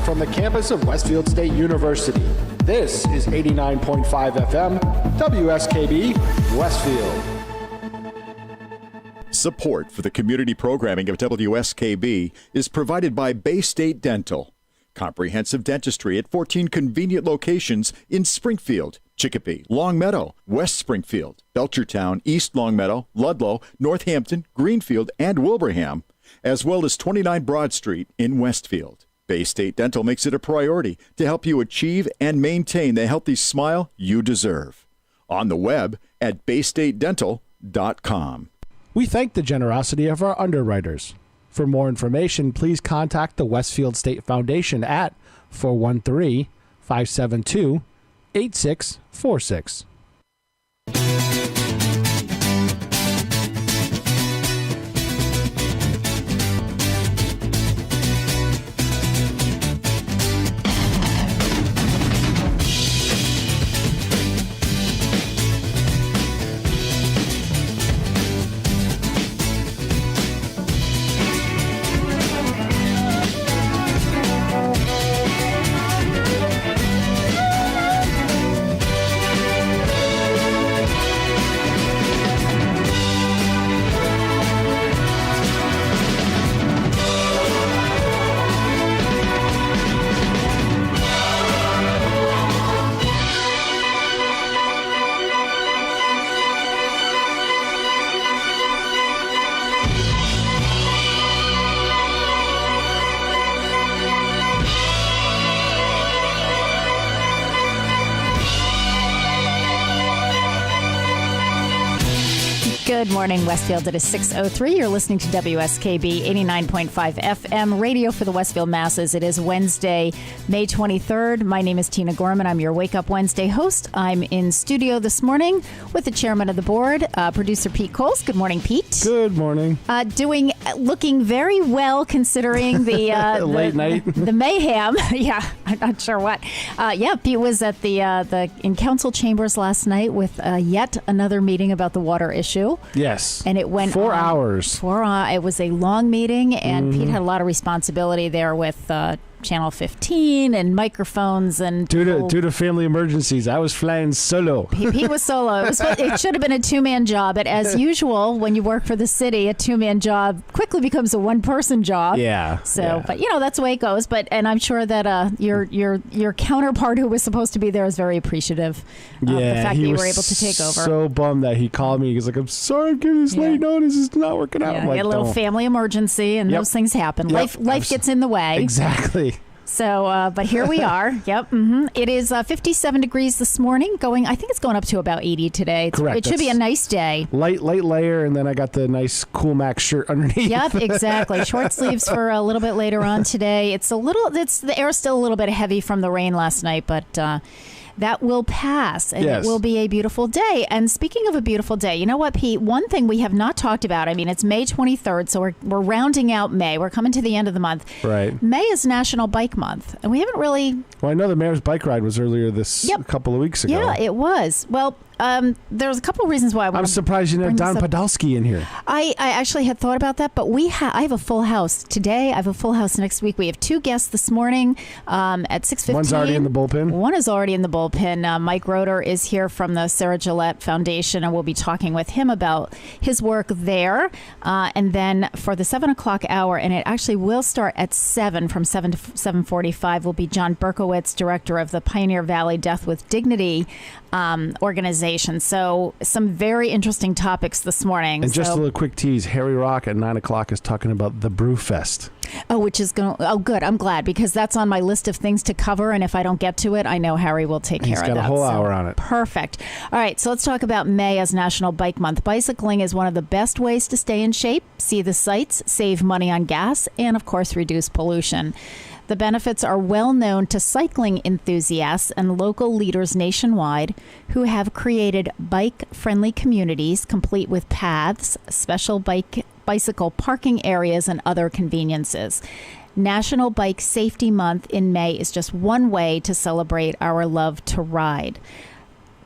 from the campus of Westfield State University. This is 89.5 FM, WSKB, Westfield. Support for the community programming of WSKB is provided by Bay State Dental. Comprehensive dentistry at 14 convenient locations in Springfield, Chicopee, Longmeadow, West Springfield, Belchertown, East Longmeadow, Ludlow, Northampton, Greenfield, and Wilbraham, as well as 29 Broad Street in Westfield. Bay State Dental makes it a priority to help you achieve and maintain the healthy smile you deserve. On the web at baystatedental.com. We thank the generosity of our underwriters. For more information, please contact the Westfield State Foundation at 413-572-8646. Good morning, Westfield. It is 6:03. You're listening to WSKB 89.5 FM, radio for the Westfield masses. It is Wednesday, May 23rd. My name is Tina Gorman. I'm your Wake Up Wednesday host. I'm in studio this morning with the chairman of the board, producer Pete Coles. Good morning, Pete. Good morning. Looking very well considering the late night, the mayhem. Yeah, I'm not sure what. Pete was at in council chambers last night with yet another meeting about the water issue. Yes. And it went 4 hours. It was a long meeting, and Pete had a lot of responsibility there with Channel 15 and microphones and due to family emergencies. I was flying solo. He was solo. It should have been a two-man job, but as usual, when you work for the city, a two-man job quickly becomes a one-person job. Yeah. So, yeah. But that's the way it goes. And I'm sure that your counterpart who was supposed to be there is very appreciative of the fact that you were able to take over. So bummed that he called me. He's like, "I'm sorry, I'm getting this late notice. It's not working out." I'm like, a little family emergency, and those things happen. Life gets in the way. Exactly. So, but here we are. Yep. Mm-hmm. It is 57 degrees this morning. I think it's going up to about 80 today. Correct. It should be a nice day. Light layer, and then I got the nice Cool Max shirt underneath. Yep, exactly. Short sleeves for a little bit later on today. The air's still a little bit heavy from the rain last night, but that will pass, and It will be a beautiful day. And speaking of a beautiful day, you know what, Pete? One thing we have not talked about, it's May 23rd, so we're rounding out May. We're coming to the end of the month. Right. May is National Bike Month, and we haven't really... Well, I know the mayor's bike ride was earlier a couple of weeks ago. Yeah, it was. Well... there's a couple of reasons why I'm surprised you have Don Podolsky in here. I actually had thought about that, but I have a full house today. I have a full house next week. We have two guests this morning at 6:15. One's already in the bullpen. One is already in the bullpen. Mike Roeder is here from the Sarah Gillette Foundation, and we'll be talking with him about his work there. And then for the 7 o'clock hour, and it actually will start at 7, from 7 to 7:45, will be John Berkowitz, director of the Pioneer Valley Death with Dignity organization. So some very interesting topics this morning. And just a little quick tease, Harry Rock at 9 o'clock is talking about the Brew Fest. Which is good. I'm glad, because that's on my list of things to cover. And if I don't get to it, I know Harry will take care of that. He's got a whole hour on it. Perfect. All right. So let's talk about May as National Bike Month. Bicycling is one of the best ways to stay in shape, see the sights, save money on gas, and of course, reduce pollution. The benefits are well known to cycling enthusiasts and local leaders nationwide who have created bike-friendly communities complete with paths, special bicycle parking areas, and other conveniences. National Bike Safety Month in May is just one way to celebrate our love to ride.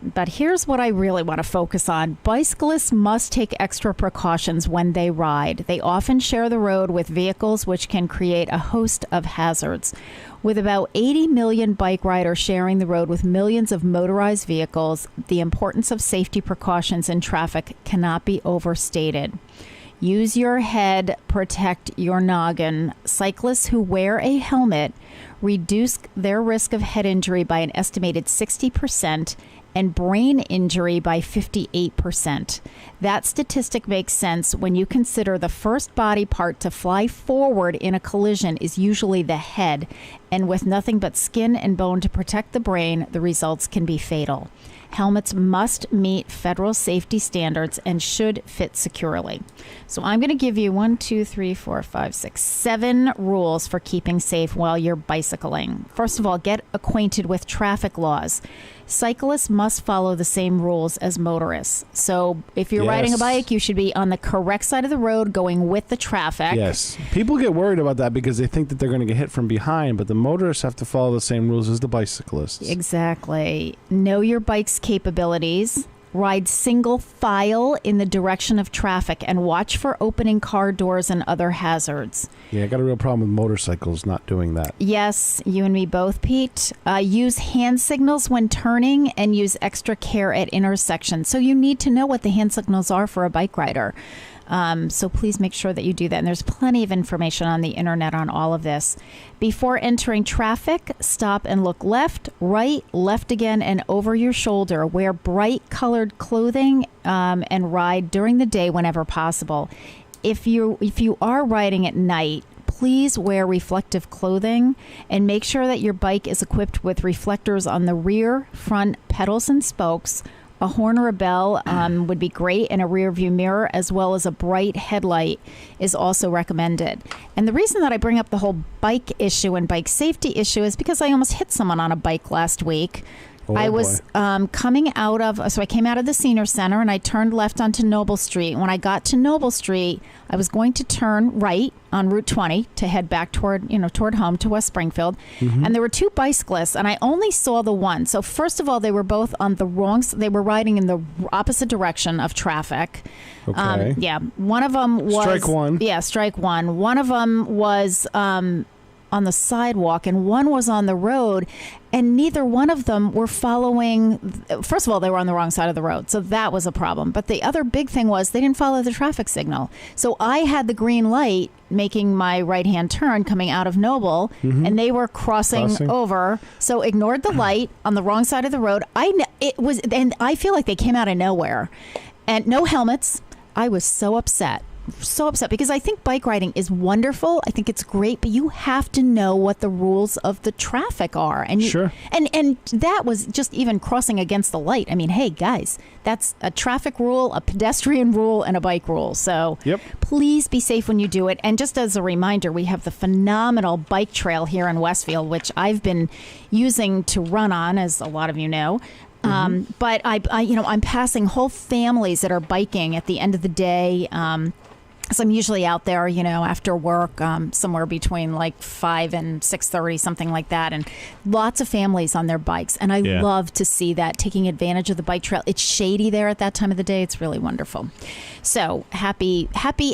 But here's what I really want to focus on. Bicyclists must take extra precautions when they ride. They often share the road with vehicles, which can create a host of hazards. With about 80 million bike riders sharing the road with millions of motorized vehicles, the importance of safety precautions in traffic cannot be overstated. Use your head, protect your noggin. Cyclists who wear a helmet reduce their risk of head injury by an estimated 60% and brain injury by 58%. That statistic makes sense when you consider the first body part to fly forward in a collision is usually the head, and with nothing but skin and bone to protect the brain, the results can be fatal. Helmets must meet federal safety standards and should fit securely. So I'm going to give you 7 rules for keeping safe while you're bicycling. First of all, get acquainted with traffic laws. Cyclists must follow the same rules as motorists. So if you're riding a bike, you should be on the correct side of the road going with the traffic. Yes. People get worried about that because they think that they're going to get hit from behind, but the motorists have to follow the same rules as the bicyclists. Exactly. Know your bike's capabilities. Ride single file in the direction of traffic and watch for opening car doors and other hazards. Yeah, I got a real problem with motorcycles not doing that. Yes, you and me both, Pete. Use hand signals when turning and use extra care at intersections. So you need to know what the hand signals are for a bike rider. So please make sure that you do that. And there's plenty of information on the internet on all of this. Before entering traffic, stop and look left, right, left again, and over your shoulder. Wear bright colored clothing and ride during the day whenever possible. If you are riding at night, please wear reflective clothing and make sure that your bike is equipped with reflectors on the rear, front, pedals, and spokes. A horn or a bell would be great, and a rear view mirror, as well as a bright headlight, is also recommended. And the reason that I bring up the whole bike issue and bike safety issue is because I almost hit someone on a bike last week. I was coming out of, so I came out of the senior center and I turned left onto Noble Street. When I got to Noble Street, I was going to turn right on Route 20 to head back toward home to West Springfield. Mm-hmm. And there were two bicyclists and I only saw the one. So first of all, they were both on the wrong, they were riding in the opposite direction of traffic. Okay. One of them was... Strike one. Yeah, strike one. One of them was... on the sidewalk and one was on the road, and neither one of them were following. First of all, they were on the wrong side of the road, so that was a problem. But the other big thing was they didn't follow the traffic signal. So I had the green light making my right-hand turn coming out of Noble, and they were crossing over. So ignored the light on the wrong side of the road. And I feel like they came out of nowhere, and no helmets. I was so upset because I think bike riding is wonderful. I think it's great, but you have to know what the rules of the traffic are. And sure. And that was just even crossing against the light. I mean, hey guys, that's a traffic rule, a pedestrian rule, and a bike rule. So please be safe when you do it. And just as a reminder, we have the phenomenal bike trail here in Westfield, which I've been using to run on, as a lot of you know. But I'm passing whole families that are biking at the end of the day. So I'm usually out there, after work, somewhere between like 5 and 6:30, something like that. And lots of families on their bikes. And I love to see that, taking advantage of the bike trail. It's shady there at that time of the day. It's really wonderful. So happy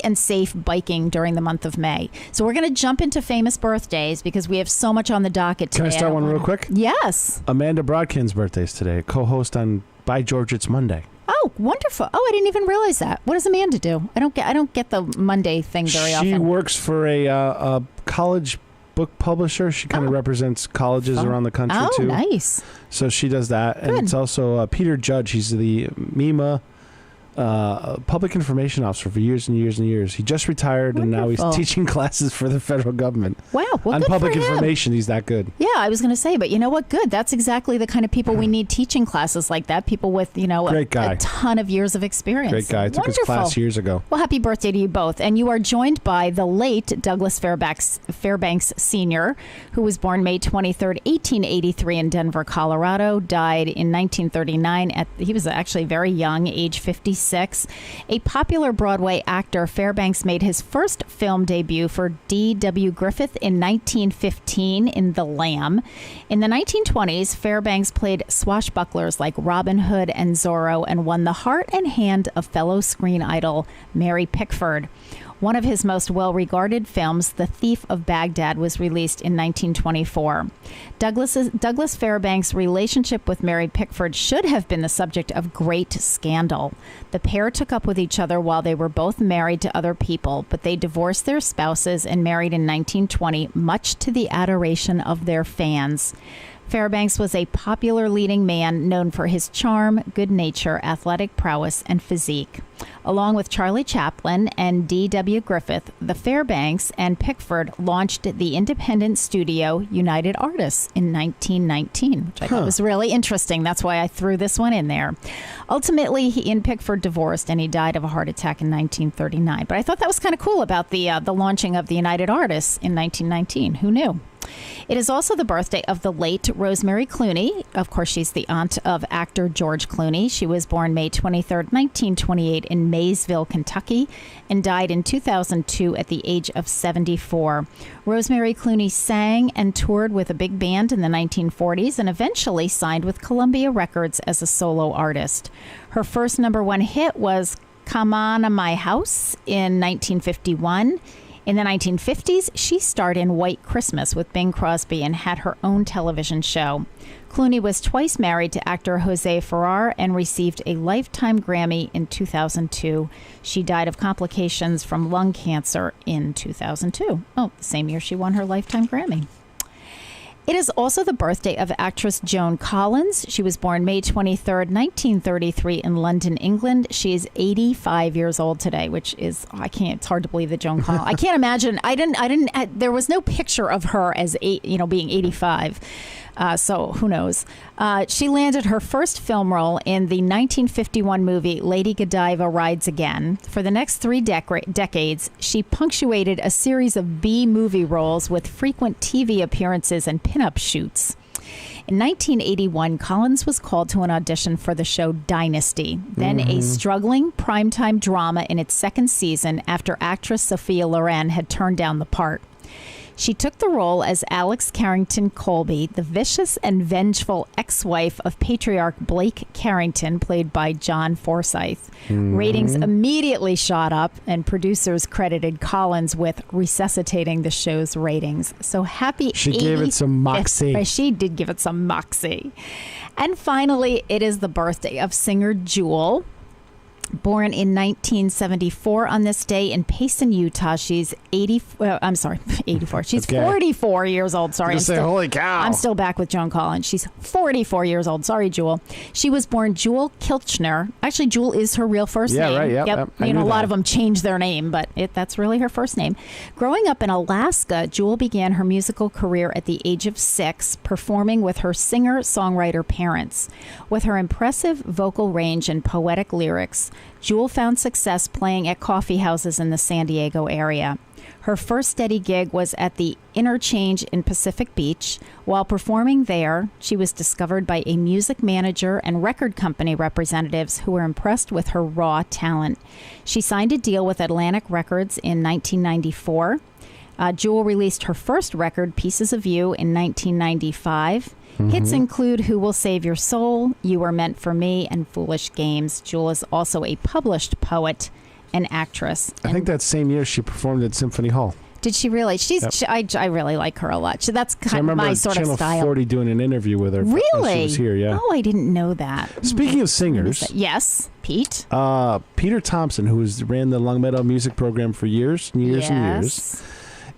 and safe biking during the month of May. So we're going to jump into famous birthdays because we have so much on the docket today. Can I start one real quick? Yes. Amanda Brodkin's birthday is today, co-host on By George It's Monday. Oh, wonderful! Oh, I didn't even realize that. What does Amanda do? I don't get the Monday thing very often. She works for a college book publisher. She kind of represents colleges around the country too. Oh, nice! So she does that, and it's also Peter Judge. He's the MEMA public information officer for years and years and years. He just retired, and now he's teaching classes for the federal government. Wow, well, on good public for him. information. He's that good. Yeah, I was going to say, but you know what? Good. That's exactly the kind of people we need teaching classes like that. People with Great guy. A ton of years of experience. Great guy. I took his class years ago. Well, happy birthday to you both. And you are joined by the late Douglas Fairbanks Sr., who was born May 23rd, 1883 in Denver, Colorado, died in 1939. He was actually very young, age 56. 1936. A popular Broadway actor, Fairbanks made his first film debut for D.W. Griffith in 1915 in The Lamb. In the 1920s, Fairbanks played swashbucklers like Robin Hood and Zorro and won the heart and hand of fellow screen idol Mary Pickford. One of his most well-regarded films, The Thief of Baghdad, was released in 1924. Douglas Fairbanks' relationship with Mary Pickford should have been the subject of great scandal. The pair took up with each other while they were both married to other people, but they divorced their spouses and married in 1920, much to the adoration of their fans. Fairbanks was a popular leading man known for his charm, good nature, athletic prowess, and physique. Along with Charlie Chaplin and D.W. Griffith, the Fairbanks and Pickford launched the independent studio United Artists in 1919, which I thought was really interesting. That's why I threw this one in there. Ultimately, he and Pickford divorced, and he died of a heart attack in 1939. But I thought that was kind of cool about the launching of the United Artists in 1919. Who knew? It is also the birthday of the late Rosemary Clooney. Of course, she's the aunt of actor George Clooney. She was born May 23rd, 1928 in Maysville, Kentucky, and died in 2002 at the age of 74. Rosemary Clooney sang and toured with a big band in the 1940s and eventually signed with Columbia Records as a solo artist. Her first #1 hit was Come On to My House in 1951. In the 1950s, she starred in White Christmas with Bing Crosby and had her own television show. Clooney was twice married to actor Jose Ferrer and received a Lifetime Grammy in 2002. She died of complications from lung cancer in 2002. Oh, the same year she won her Lifetime Grammy. It is also the birthday of actress Joan Collins. She was born May 23rd, 1933 in London, England. She is 85 years old today, which is, it's hard to believe that Joan Collins, I can't imagine. There was no picture of her as, being 85. So who knows? She landed her first film role in the 1951 movie Lady Godiva Rides Again. For the next 3 decades, she punctuated a series of B-movie roles with frequent TV appearances and pinup shoots. In 1981, Collins was called to an audition for the show Dynasty, then a struggling primetime drama in its second season after actress Sophia Loren had turned down the part. She took the role as Alex Carrington Colby, the vicious and vengeful ex-wife of patriarch Blake Carrington, played by John Forsythe. Ratings immediately shot up, and producers credited Collins with resuscitating the show's ratings. So happy 85th. She gave it some moxie. She did give it some moxie. And finally, it is the birthday of singer Jewel. Born in 1974 on this day in Payson, Utah. She's 84. She's 44 years old. Sorry. Holy cow. I'm still back with Joan Collins. She's 44 years old. Sorry, Jewel. She was born Jewel Kilchner. Actually, Jewel is her real first name. Yeah, right. Yep. A lot of them change their name, but that's really her first name. Growing up in Alaska, Jewel began her musical career at the age of 6, performing with her singer-songwriter parents. With her impressive vocal range and poetic lyrics, Jewel found success playing at coffee houses in the San Diego area. Her first steady gig was at the Interchange in Pacific Beach. While performing there, she was discovered by a music manager and record company representatives who were impressed with her raw talent. She signed a deal with Atlantic Records in 1994. Jewel released her first record, Pieces of You, in 1995. Hits include Who Will Save Your Soul, You Were Meant for Me, and Foolish Games. Jewel is also a published poet and actress. I think that same year she performed at Symphony Hall. Did she really? I really like her a lot. That's kind of my sort of style. I remember Channel 40 doing an interview with her. Really? She was here, yeah. Oh, I didn't know that. Speaking of singers. Yes, Pete. Peter Thompson, who ran the Long Meadow music program for years and years and years,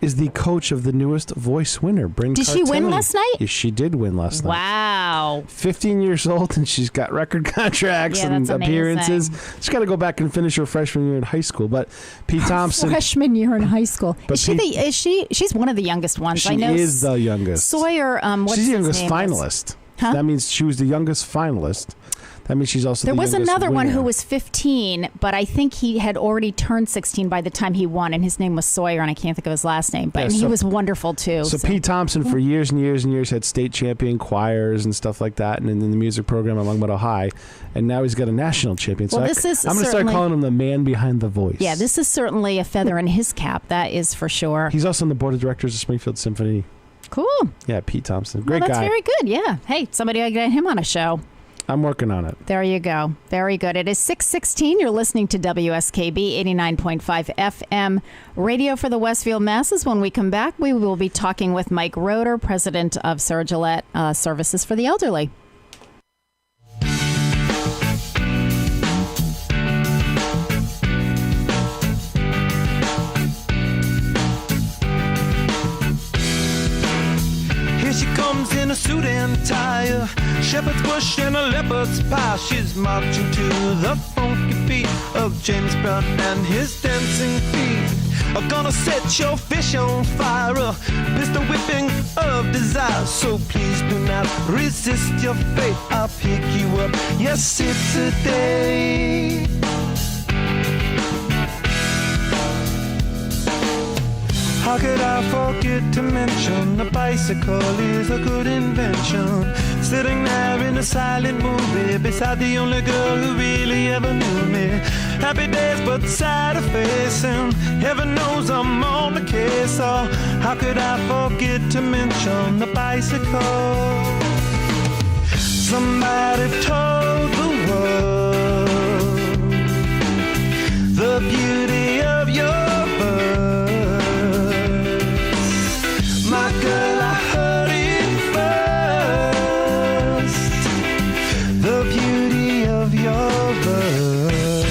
is the coach of the newest Voice winner, Bryn Did she win last night? Yes, she did win last night. Wow. 15 years old, and she's got record contracts and appearances. She's got to go back and finish her freshman year in high school. But Pete Thompson. Freshman year in high school. She's one of the youngest ones. She is the youngest. Sawyer, what's she's the his youngest name finalist. Huh? That means she was the youngest finalist. That means she's also There the was youngest another one winner. who was 15, but I think he had already turned 16 by the time he won, and his name was Sawyer, and I can't think of his last name. But Yeah, and he so- was wonderful, too. So Pete Thompson, for years and years and years, had state champion choirs and stuff like that, and in the music program at Long Meadow High, and now he's got a national champion. So Well, this is I'm going to start certainly- calling him the man behind the voice. Yeah, this is certainly a feather in his cap. That is for sure. He's also on the board of directors of Springfield Symphony. Cool. Yeah, Pete Thompson. Great Well, that's guy. very good. Yeah. Hey, somebody ought to get him on a show. I'm working on it. There you go. Very good. It is 6:16. You're listening to WSKB 89.5 FM, radio for the Westfield masses. When we come back, we will be talking with Mike Roeder, president of Sir Gillette Services for the Elderly. Here she comes in a suit and tie, shepherd's bush and a leopard's pie. She's marching to the funky beat of James Brown and his dancing feet. I'm gonna set your fish on fire, a pistol whipping of desire. So please do not resist your fate. I'll pick you up, yes, it's a day. How could I forget to mention the bicycle is a good invention? Sitting there in a silent movie beside the only girl who really ever knew me. Happy days but sad face, and heaven knows I'm on the case. Oh, how could I forget to mention the bicycle? Somebody told the world the beauty of your birth. My girl, I heard it first. The beauty of your verse.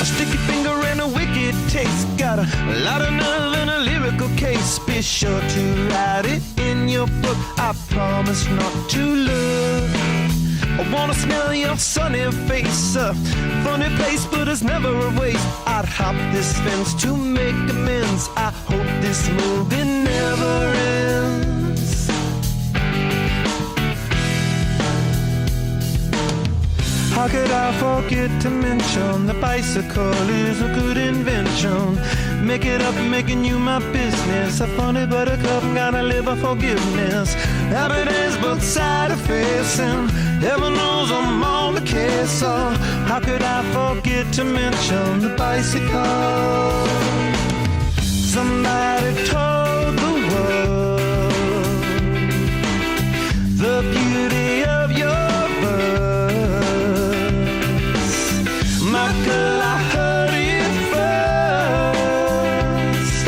A sticky finger and a wicked taste. Got a lot of nerve and a lyrical case. Be sure to write it in your book. I promise not to look. I wanna smell your sunny face. A funny place, but it's never a waste. I'd hop this fence to make amends. I hope this movie never ends. How could I forget to mention the bicycle is a good invention? Make it up, making you my business. A funny buttercup, gotta live a forgiveness. Happy days, but sad face, and heaven knows I'm on the case. So how could I forget to mention the bicycle? Somebody told the world the beauty of your verse. My girl, I heard it first.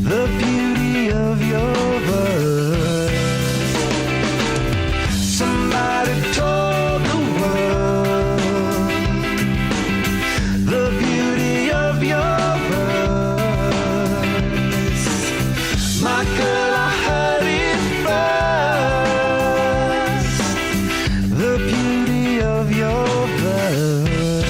The beauty of your verse. Somebody told the world the beauty of your verse. My girl, I heard it first. The beauty of your verse.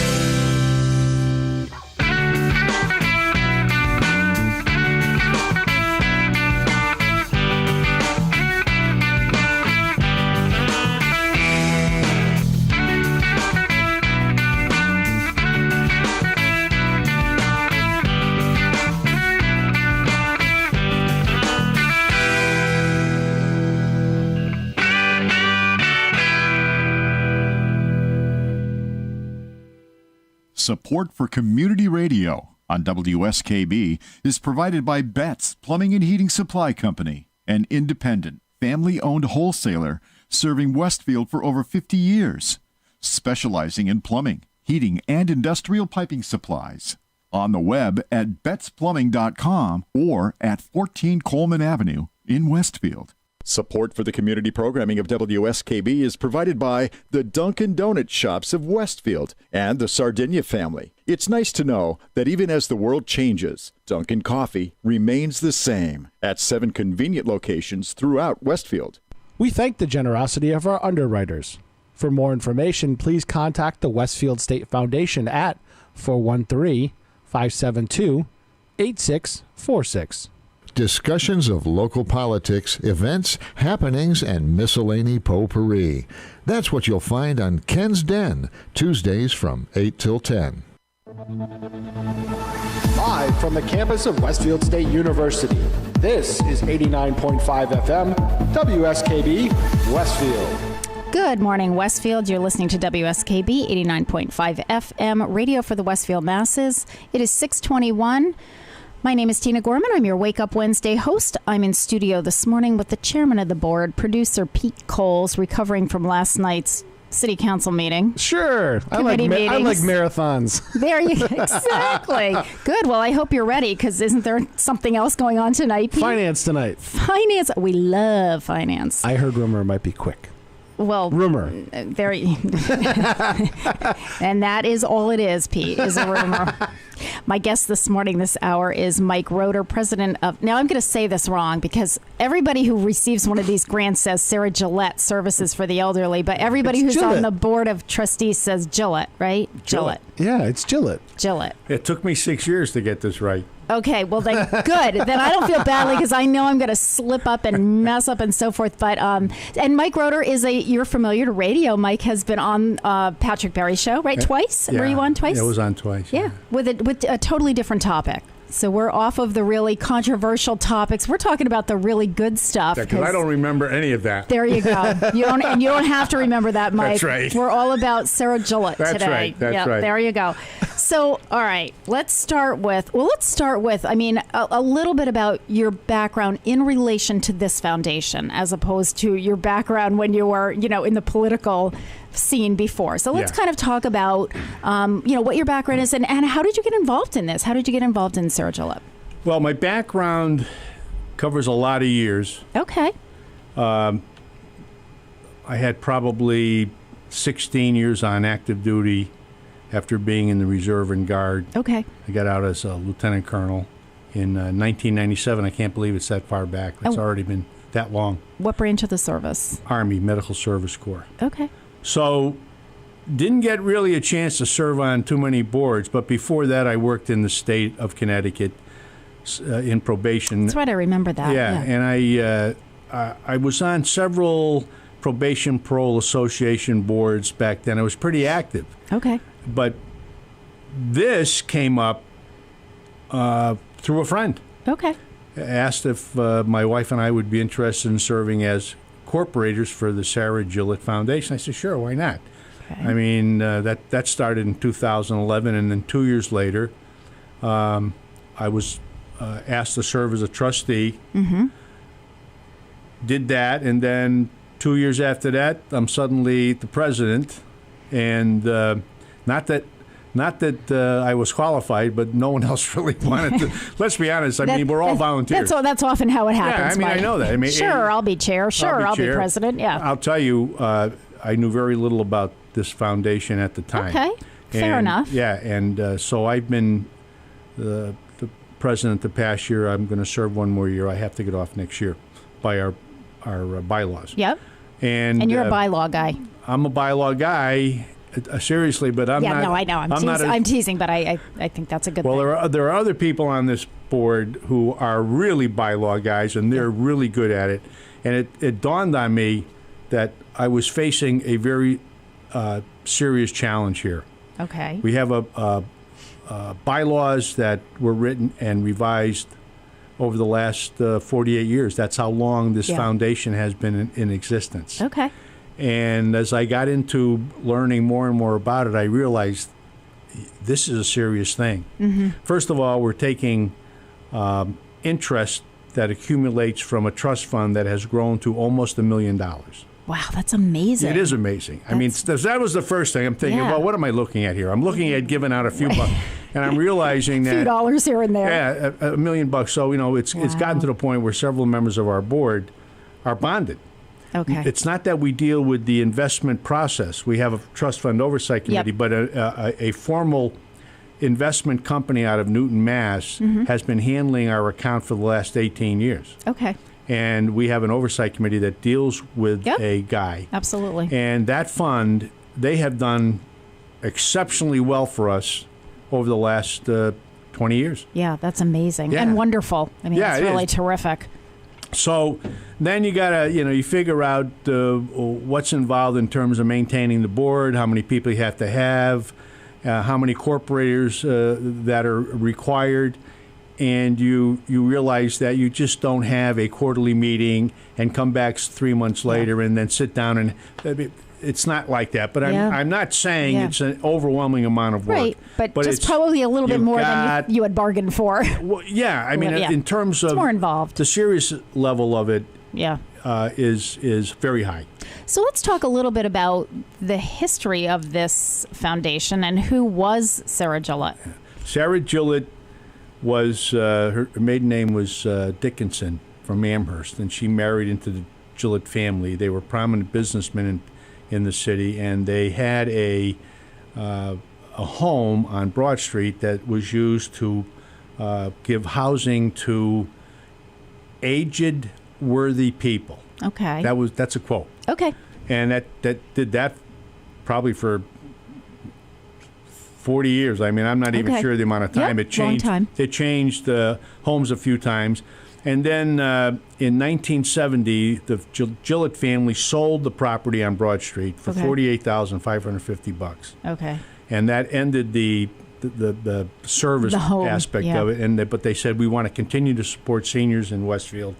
Support for community radio on WSKB is provided by Betts Plumbing and Heating Supply Company, an independent, family-owned wholesaler serving Westfield for over 50 years, specializing in plumbing, heating, and industrial piping supplies. On the web at bettsplumbing.com or at 14 Coleman Avenue in Westfield. Support for the community programming of WSKB is provided by the Dunkin' Donut Shops of Westfield and the Sardinia family. It's nice to know that even as the world changes, Dunkin' Coffee remains the same at 7 convenient locations throughout Westfield. We thank the generosity of our underwriters. For more information, please contact the Westfield State Foundation at 413-572-8646. discussions of local politics, events, happenings, and miscellany potpourri. That's what you'll find on Ken's Den, Tuesdays from 8 till 10. Live from the campus of Westfield State University, this is 89.5 FM, WSKB, Westfield. Good morning, Westfield. You're listening to WSKB 89.5 FM, radio for the Westfield masses. It is 6:21. My name is Tina Gorman. I'm your Wake Up Wednesday host. I'm in studio this morning with the chairman of the board, producer Pete Coles, recovering from last night's city council meeting. Sure. I like marathons. There you go. Exactly. Good. Well, I hope you're ready, because isn't there something else going on tonight, Pete? Finance tonight. Finance. We love finance. I heard rumor it might be quick. Well, rumor. And that is all it is, Pete, is a rumor. My guest this morning, this hour, is Mike Roeder, president of... Now, I'm going to say this wrong, because everybody who receives one of these grants says Sarah Gillette Services for the Elderly, but everybody who's on the board of trustees says Gillette, right? Gillette. Yeah, it's Gillette. Gillette. It took me 6 years to get this right. Okay, well, then good. Then I don't feel badly, because I know I'm going to slip up and mess up and so forth. But and Mike Roeder you're familiar to radio. Mike has been on Patrick Berry's show, right? Twice? Yeah. Were you on twice? Yeah, I was on twice. Yeah, with a totally different topic. So we're off of the really controversial topics. We're talking about the really good stuff. Because I don't remember any of that. There you go. You don't have to remember that, Mike. That's right. We're all about Sarah Gillette today. That's right. There you go. So, all right, let's start with, I mean, a little bit about your background in relation to this foundation, as opposed to your background when you were, in the political scene before. So let's kind of talk about, what your background is and how did you get involved in this? How did you get involved in Sarah Gillette? Well, my background covers a lot of years. Okay. I had probably 16 years on active duty after being in the Reserve and Guard. Okay. I got out as a lieutenant colonel in 1997. I can't believe it's that far back. It's already been that long. What branch of the service? Army Medical Service Corps. Okay. So didn't get really a chance to serve on too many boards, but before that I worked in the state of Connecticut in probation. That's right, I remember that. Yeah. And I was on several probation parole association boards back then. I was pretty active. Okay. But this came up through a friend. Okay. Asked if my wife and I would be interested in serving as corporators for the Sarah Gillette Foundation. I said, sure, why not? Okay. I mean, that started in 2011, and then 2 years later, I was asked to serve as a trustee. Mm-hmm. Did that, and then 2 years after that, I'm suddenly the president, and not that I was qualified, but no one else really wanted to. Let's be honest. I mean, we're all volunteers. That's often how it happens. Yeah, I mean, I know that. I mean, sure, I'll be chair. Sure, I'll be president. Yeah. I'll tell you, I knew very little about this foundation at the time. Okay, fair enough. Yeah, and so I've been the president the past year. I'm going to serve one more year. I have to get off next year by our bylaws. Yep. And you're a bylaw guy. I'm a bylaw guy. Seriously, but I'm not. Yeah, no, I know. I'm teasing, but I think that's a good thing. Well, there are other people on this board who are really bylaw guys, and they're really good at it. And it dawned on me that I was facing a very serious challenge here. Okay. We have bylaws that were written and revised over the last 48 years. That's how long this foundation has been in existence. Okay. And as I got into learning more and more about it, I realized this is a serious thing. Mm-hmm. First of all, we're taking interest that accumulates from a trust fund that has grown to almost $1 million. Wow, that's amazing. It is amazing. I mean, that was the first thing. I'm thinking, well, what am I looking at here? I'm looking at giving out a few bucks, and I'm realizing that a few dollars here and there. Yeah, $1 million. So it's gotten to the point where several members of our board are bonded. Okay. It's not that we deal with the investment process. We have a trust fund oversight committee, but a formal investment company out of Newton, Mass. has been handling our account for the last 18 years. Okay. And we have an oversight committee that deals with a guy. Absolutely. And that fund, they have done exceptionally well for us over the last 20 years. Yeah, that's amazing Yeah. and wonderful. I mean, Yeah, it's it really is. terrific. So then you got to, you figure out what's involved in terms of maintaining the board, how many people you have to have, how many corporators that are required. And you realize that you just don't have a quarterly meeting and come back 3 months later and then sit down and it's not like that. But I'm not saying it's an overwhelming amount of work. Right, but just probably a little bit more than you had bargained for. Well, yeah, I mean, in terms of it's more involved. The serious level of it is very high. So let's talk a little bit about the history of this foundation and who was Sarah Gillett. Sarah Gillett was, her maiden name was Dickinson from Amherst, and she married into the Gillett family. They were prominent businessmen in the city, and they had a home on Broad Street that was used to give housing to aged, worthy people. Okay. That's a quote. Okay. And that did that probably for 40 years. I mean, I'm not even sure the amount of time it changed. Long time. It changed homes a few times. And then in 1970, the Gillett family sold the property on Broad Street for $48,550. Okay. And that ended the service aspect of it. But they said, we want to continue to support seniors in Westfield.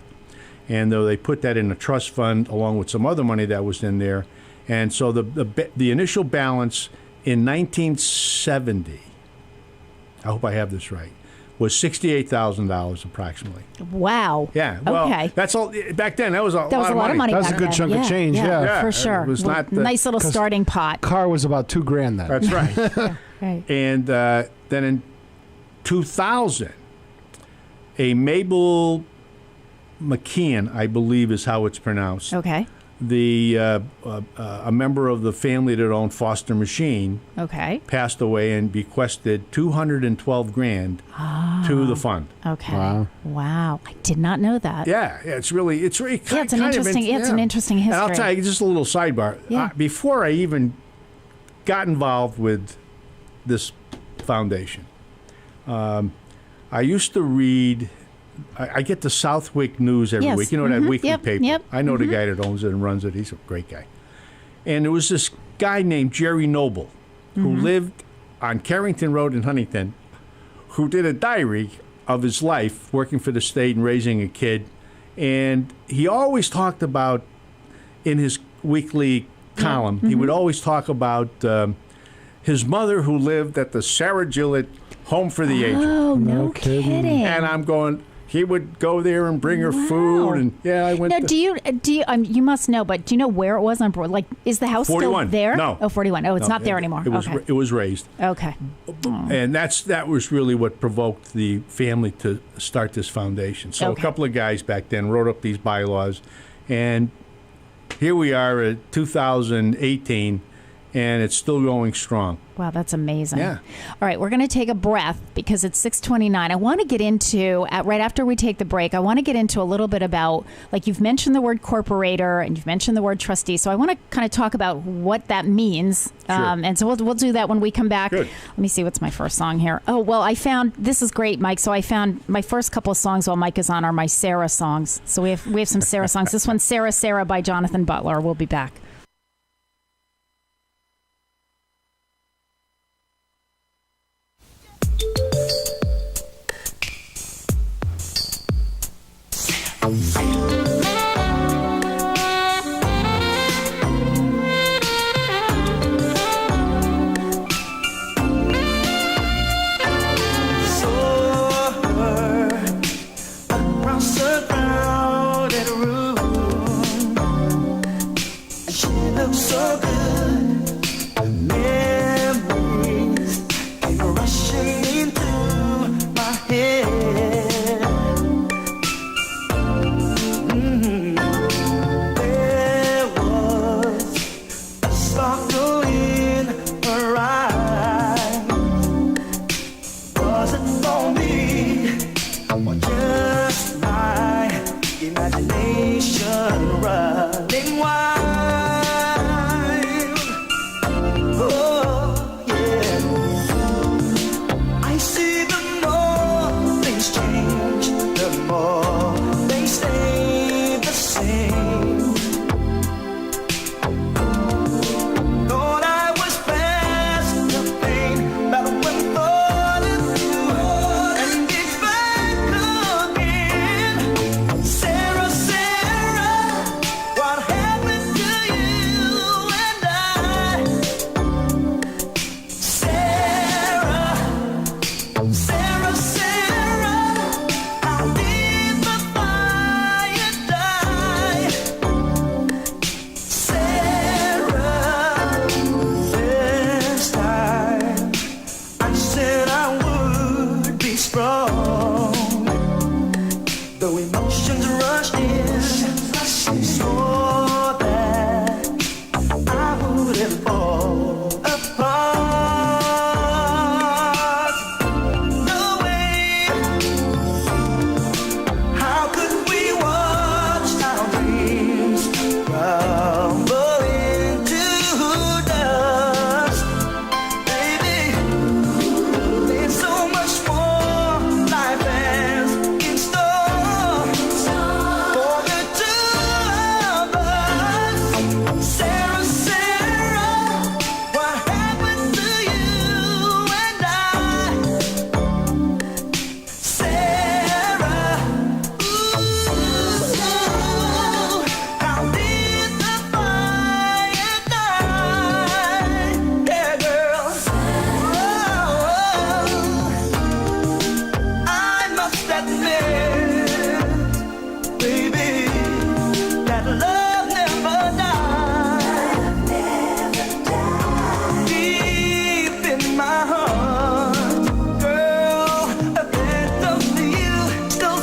And though they put that in a trust fund along with some other money that was in there. And so the initial balance in 1970, I hope I have this right, was $68,000 approximately. Wow. Yeah. Well, okay. That's all. Back then, that was a lot of money. That was a good chunk of change. Yeah, for sure. It was not nice little starting pot. Car was about $2,000 then. That's right. Right. And then in 2000, a Mabel McKeon, I believe is how it's pronounced. Okay. A member of the family that owned Foster Machine passed away and bequested $212,000 to the fund. Okay. Wow. I did not know that. Yeah, it's really it's an interesting. It's an interesting history. And I'll tell you just a little sidebar. Yeah. Before I even got involved with this foundation, I used to read. I get the Southwick News every week. You know that weekly paper. Yep. I know the guy that owns it and runs it. He's a great guy. And there was this guy named Jerry Noble who lived on Carrington Road in Huntington, who did a diary of his life working for the state and raising a kid. And he always talked about, in his weekly column, he would always talk about his mother who lived at the Sarah Gillett Home for the Aged. Oh, no kidding. And I'm going... He would go there and bring her food, and I went. Now, do you? You must know, but do you know where it was on Broad? Like, is the house 41. still there? No. Oh, 41. Oh, it's not there anymore. It was raised. Okay. And that was really what provoked the family to start this foundation. So a couple of guys back then wrote up these bylaws, and here we are at 2018, and it's still going strong. Wow, that's amazing. Yeah. All right, we're going to take a breath because it's 6:29. I want to get into, right after we take the break, I want to get into a little bit about, like you've mentioned the word corporator and you've mentioned the word trustee. So I want to kind of talk about what that means. Sure. And so we'll do that when we come back. Good. Let me see, what's my first song here? Oh, well, I found, this is great, Mike. So I found my first couple of songs while Mike is on are my Sarah songs. So we have some Sarah songs. This one's Sarah, Sarah by Jonathan Butler. We'll be back. baby, that love never dies. Deep in my heart, girl, a bit of you still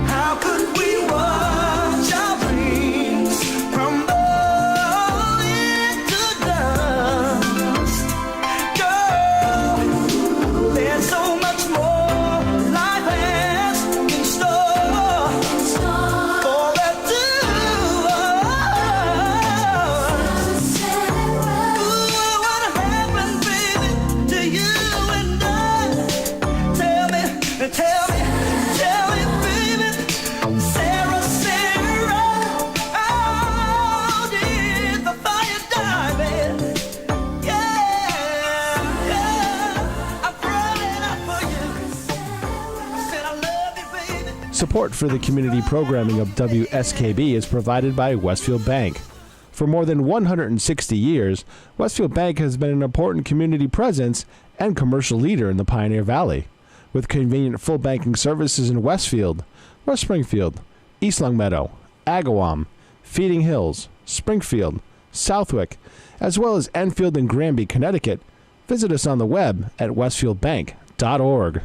How could we watch our dreams crumble into dust? Girl, there's so much more life has in store for us to what happened, baby, to you and I? Tell me, baby, Sarah, how did the fire die, baby? Yeah, I'm crying out for you. Said I love you, baby. Support for the community programming of WSKB is provided by Westfield Bank. For more than 160 years, Westfield Bank has been an important community presence and commercial leader in the Pioneer Valley, with convenient full banking services in Westfield, West Springfield, East Longmeadow, Agawam, Feeding Hills, Springfield, Southwick, as well as Enfield and Granby, Connecticut. Visit us on the web at westfieldbank.org.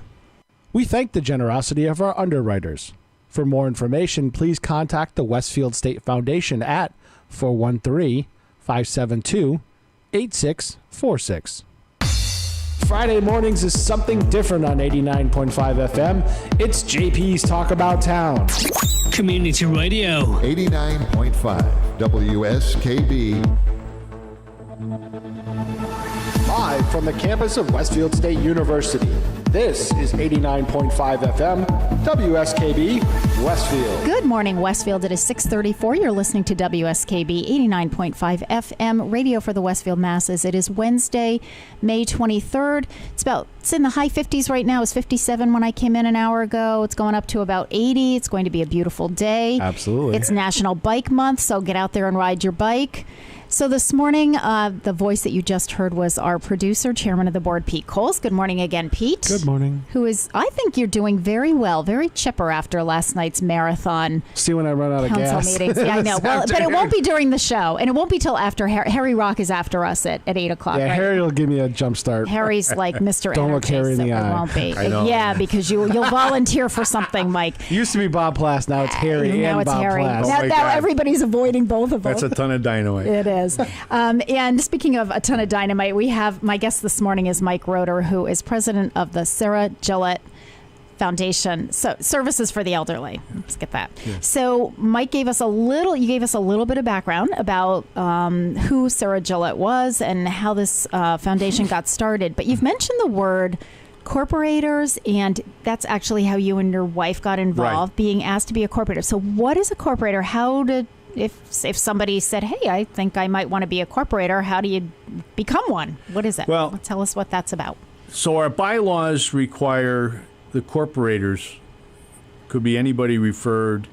We thank the generosity of our underwriters. For more information, please contact the Westfield State Foundation at 413-572-8646. Friday mornings is something different on 89.5 FM. It's JP's Talk About Town. Community Radio. 89.5 WSKB. Live from the campus of Westfield State University, this is 89.5 FM, WSKB, Westfield. Good morning, Westfield. It is 6:34. You're listening to WSKB 89.5 FM, radio for the Westfield masses. It is Wednesday, May 23rd. It's in the high 50s right now. It was 57 when I came in an hour ago. It's going up to about 80. It's going to be a beautiful day. Absolutely. It's National Bike Month, so get out there and ride your bike. So this morning, the voice that you just heard was our producer, chairman of the board, Pete Coles. Good morning again, Pete. Good morning. Who is, I think you're doing very well, very chipper after last night's marathon. See when I run out of council gas. meetings. Yeah, I know. Well, but it won't be during the show, and it won't be till after Harry Rock is after us at 8 o'clock. Yeah, right? Harry will give me a jump start. Harry's like Mr. Don't look Energy, Harry in so the it eye. won't be. I know. Yeah, because you'll volunteer for something, Mike. Used to be Bob Plass, now it's Harry Now and it's Bob Harry. Plass. Oh Now, my now God. everybody's avoiding both of them. That's a ton of dynamite. It is. And speaking of a ton of dynamite, we have my guest this morning is Mike Roeder, who is president of the Sarah Gillett Foundation, so Services for the Elderly. Let's get that. Yeah. So Mike gave us a little bit of background about who Sarah Gillett was and how this foundation got started. But you've mentioned the word corporators, and that's actually how you and your wife got involved, Right. being asked to be a corporator. So what is a corporator? How did if somebody said, hey, I think I might want to be a corporator, how do you become one? What is it? Well, tell us what that's about. So our bylaws require the corporators, could be anybody referred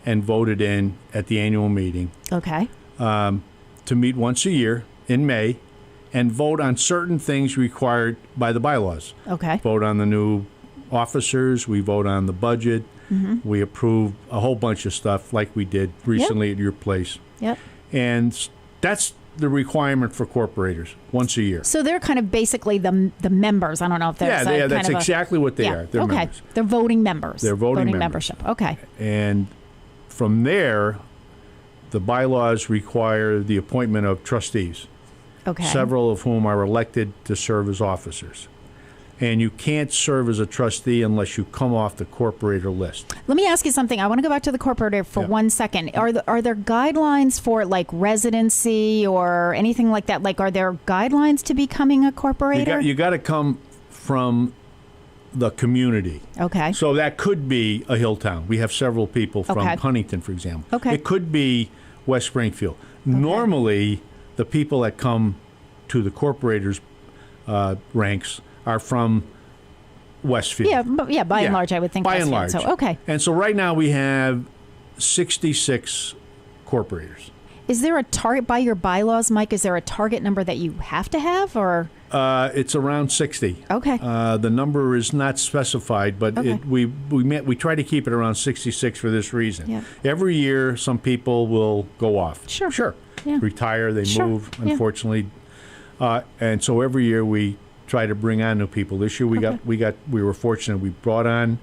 and voted in at the annual meeting, Okay. to meet once a year in May and vote on certain things required by the bylaws. Okay. Vote on the new officers, we vote on the budget, we approve a whole bunch of stuff like we did recently at your place. Yep. And that's the requirement for corporators once a year. So they're kind of basically the members. I don't know if there's That's exactly what they are. They're okay. members. They're voting members. They're voting members. membership. Okay. And from there, the bylaws require the appointment of trustees, Okay. several of whom are elected to serve as officers. And you can't serve as a trustee unless you come off the corporator list. Let me ask you something. I want to go back to the corporator for 1 second. Are there guidelines for like residency or anything like that? Like, are there guidelines to becoming a corporator? You got to come from the community. Okay. So that could be a hill town. We have several people from Okay. Huntington, for example. Okay. It could be West Springfield. Normally, the people that come to the corporators ranks are from Westfield. By and large, I would think by Westfield. and large. So, okay. And so right now we have 66 corporators. Is there a target by your bylaws, Mike? Is there a target number that you have to have, or? It's around 60. Okay. The number is not specified, but we try to keep it around 66 for this reason. Yeah. Every year, some people will go off. Sure. Yeah. Retire, they Sure. move, Yeah. unfortunately. And so every year we try to bring on new people. This year we were fortunate. We brought on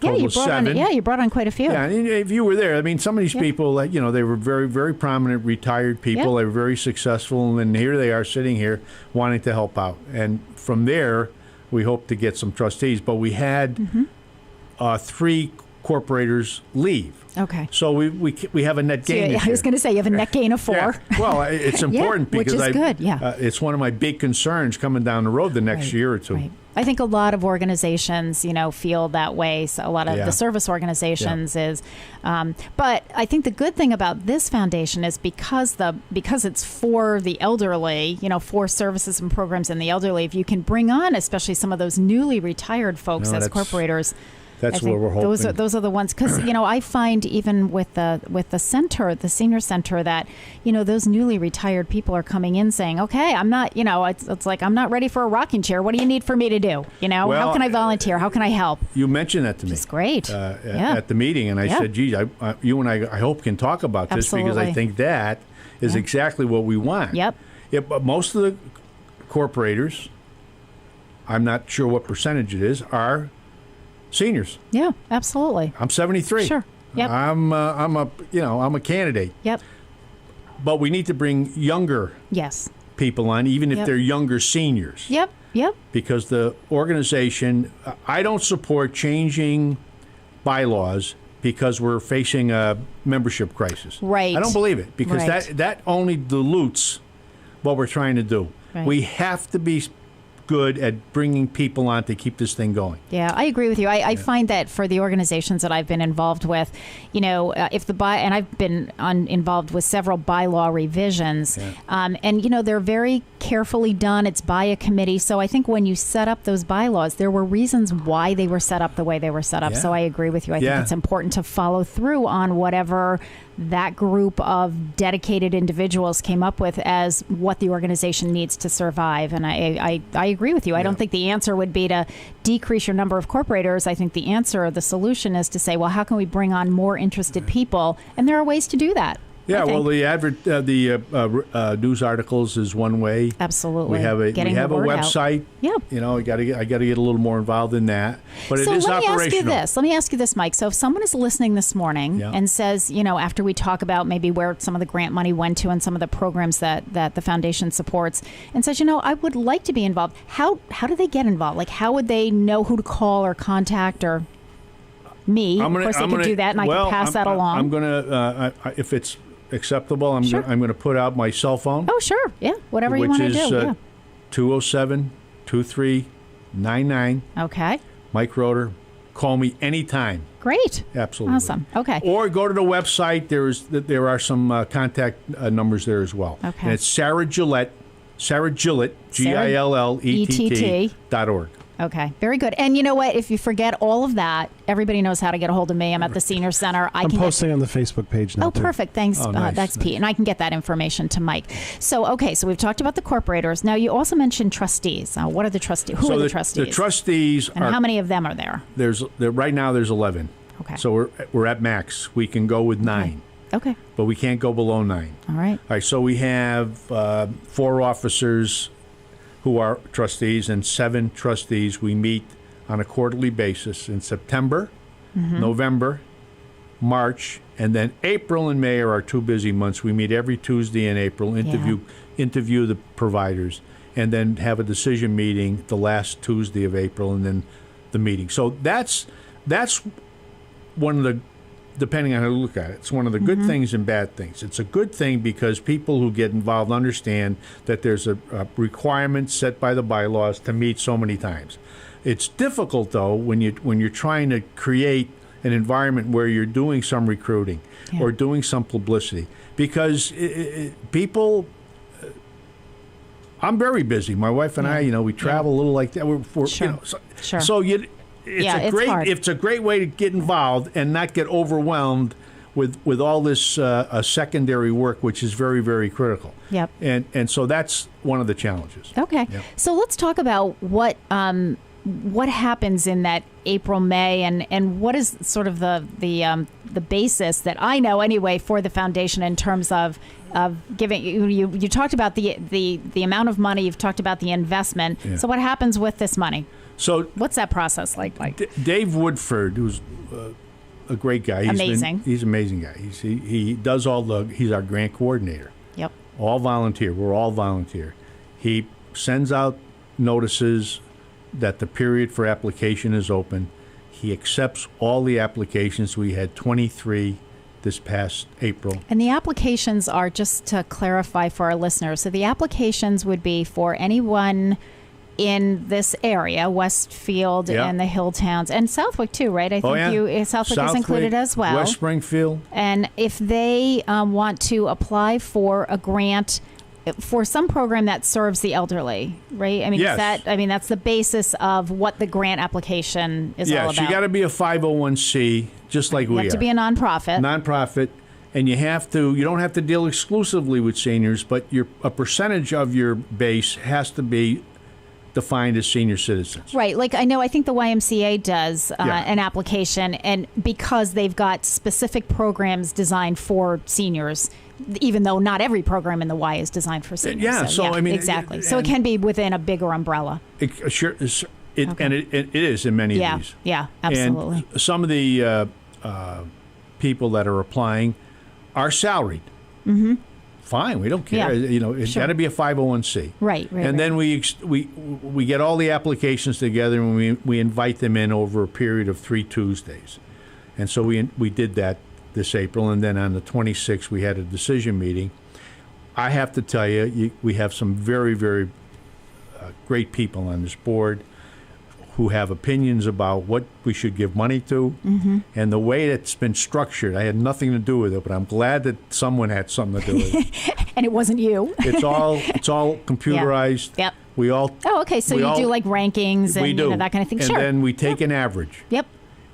total of 7. You brought on quite a few. Yeah, and if you were there, I mean, some of these people, they were very, very prominent retired people. They were very successful, and here they are sitting here wanting to help out. And from there, we hope to get some trustees. But we had 3 corporators leave. Okay. So we have a net gain. I was going to say you have a net gain of 4. Yeah. Well, it's important which because is good. Yeah. It's one of my big concerns coming down the road the next year or two. Right. I think a lot of organizations, feel that way. So a lot of the service organizations is, but I think the good thing about this foundation is because it's for the elderly, for services and programs in the elderly. If you can bring on, especially some of those newly retired folks as corporators. That's what we're hoping. Those are the ones, because I find even with the center, the senior center, that those newly retired people are coming in saying, okay, I'm not, it's like, I'm not ready for a rocking chair. What do you need for me to do? Well, how can I volunteer? How can I help? You mentioned that to me. It's great. At the meeting, and I said, geez, you and I hope can talk about this because I think that is exactly what we want. Yep. But most of the corporators, I'm not sure what percentage it is, are seniors. Yeah, absolutely. I'm 73. Sure. Yep. I'm a candidate. Yep. But we need to bring younger people on, even if they're younger seniors. Yep. Because the organization, I don't support changing bylaws because we're facing a membership crisis. Right. I don't believe it because that only dilutes what we're trying to do. Right. We have to be good at bringing people on to keep this thing going. Yeah, I agree with you. I find that for the organizations that I've been involved with, if and I've been involved with several bylaw revisions, and they're very carefully done. It's by a committee. So I think when you set up those bylaws, there were reasons why they were set up the way they were set up. So I agree with you. I think it's important to follow through on whatever that group of dedicated individuals came up with as what the organization needs to survive. And I agree with you. I don't think the answer would be to decrease your number of corporators. I think the solution is to say, well, how can we bring on more interested people? And there are ways to do that. Yeah, well, the news articles is one way. Absolutely. We have a website. Yeah. I got to get a little more involved in that. But so it is operational. Let me ask you this, Mike. So if someone is listening this morning and says, after we talk about maybe where some of the grant money went to and some of the programs that the foundation supports, and says, I would like to be involved. How do they get involved? Like, how would they know who to call or contact or me? Of course, they could do that, and I can pass that along. I'm going to, if it's acceptable, I'm going to put out my cell phone. Oh, sure. Yeah. Whatever you want to do. Which is 207-2399. Okay. Mike Roeder. Call me anytime. Great. Absolutely. Awesome. Okay. Or go to the website. There are some contact numbers there as well. Okay. And it's Sarah Gillett, GILLETT.org. Okay, very good. And you know what? If you forget all of that, everybody knows how to get a hold of me. I'm at the Senior Center. I'm posting on the Facebook page now. Oh, perfect. Thanks. Nice. That's Pete. And I can get that information to Mike. So we've talked about the corporators. Now, you also mentioned trustees. What are the trustees? Who are the trustees? The trustees and how many of them are there? Right now, there's 11. Okay. So we're at max. We can go with 9. Okay. But we can't go below 9. All right. All right. So we have 4 officers who are trustees and 7 trustees. We meet on a quarterly basis in September, November, March, and then April and May are our 2 busy months. We meet every Tuesday in April, interview the providers, and then have a decision meeting the last Tuesday of April, and then the meeting. So that's one of the, depending on how you look at it, it's one of the good things and bad things. It's a good thing because people who get involved understand that there's a requirement set by the bylaws to meet so many times. It's difficult, though, when you're trying to create an environment where you're doing some recruiting or doing some publicity. Because people, I'm very busy. My wife and I, we travel a little like that. So it's a great way to get involved and not get overwhelmed with all this secondary work, which is very, very critical. Yep. And so that's one of the challenges. Okay. Yep. So let's talk about what happens in that April, May, and what is sort of the basis that I know anyway for the foundation in terms of giving. You talked about the amount of money. You've talked about the investment. Yeah. So what happens with this money? So what's that process like? Dave Woodford, who's a great guy. He's an amazing guy. He does he's our grant coordinator. Yep. All volunteer. We're all volunteer. He sends out notices that the period for application is open. He accepts all the applications. We had 23 this past April. And the applications are, just to clarify for our listeners, so the applications would be for anyone in this area, Westfield and the Hill Towns, and Southwick too, right? I think Southwick is included as well. West Springfield. And if they want to apply for a grant for some program that serves the elderly, right? I mean, yes. That's the basis of what the grant application is all about. Yes, you got to be a 501c, just like we are. You have to be a nonprofit. Nonprofit, and you don't have to deal exclusively with seniors, but a percentage of your base has to be defined as senior citizens. Right. I think the YMCA does an application, and because they've got specific programs designed for seniors, even though not every program in the Y is designed for seniors. Exactly. So it can be within a bigger umbrella. And it is in many of these. Yeah, absolutely. And some of the people that are applying are salaried. Mm-hmm. Fine, we don't care. It's got to be a 501c. Right. And then we get all the applications together and we invite them in over a period of 3 Tuesdays. And so we did that this April, and then on the 26th we had a decision meeting. I have to tell you, we have some very, very great people on this board who have opinions about what we should give money to. Mm-hmm. And the way it's been structured, I had nothing to do with it, but I'm glad that someone had something to do with it. And it wasn't you. It's all computerized. Yep. We all. Oh, okay. So you do like rankings and that kind of thing. And then we take an average. Yep.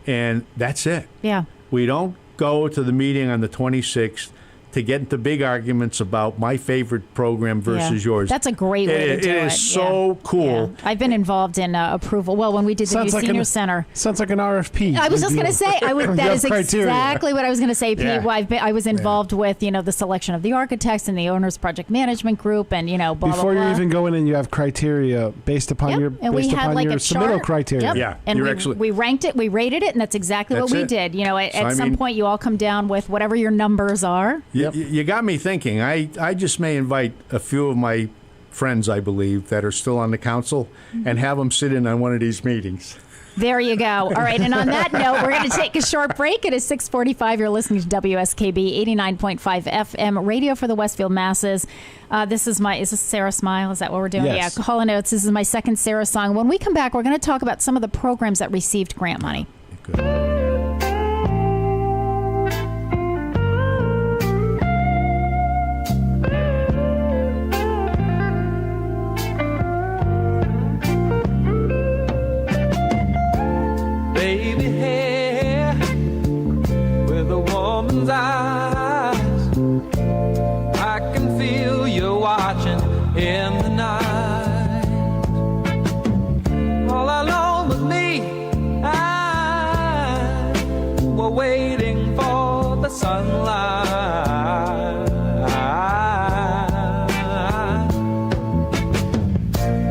And that's it. Yeah. We don't go to the meeting on the 26th to get into big arguments about my favorite program versus yours. That's a great way to do it. It is so cool. Yeah. I've been involved in approval. Well, when we did the new senior center. Sounds like an RFP. I was just going to say, that is exactly what I was going to say, Pete. Yeah. I was involved with, the selection of the architects and the owner's project management group and, blah, Before blah, blah. you even go in and you have criteria based upon your submittal criteria. Yep. Yeah. And we ranked it, we rated it, and that's exactly what we did. At some point you all come down with whatever your numbers are. You got me thinking. I just may invite a few of my friends, I believe, that are still on the council and have them sit in on one of these meetings. There you go. All right. And on that note, we're going to take a short break. It is 6:45. You're listening to WSKB 89.5 FM, radio for the Westfield masses. Is this Sarah Smile? Is that what we're doing? Yes. Yeah. Hall & Oates. This is my second Sarah song. When we come back, we're going to talk about some of the programs that received grant money. Good. Baby hair with a woman's eyes, I can feel you watching in the night. All alone with me, we're waiting for the sunlight.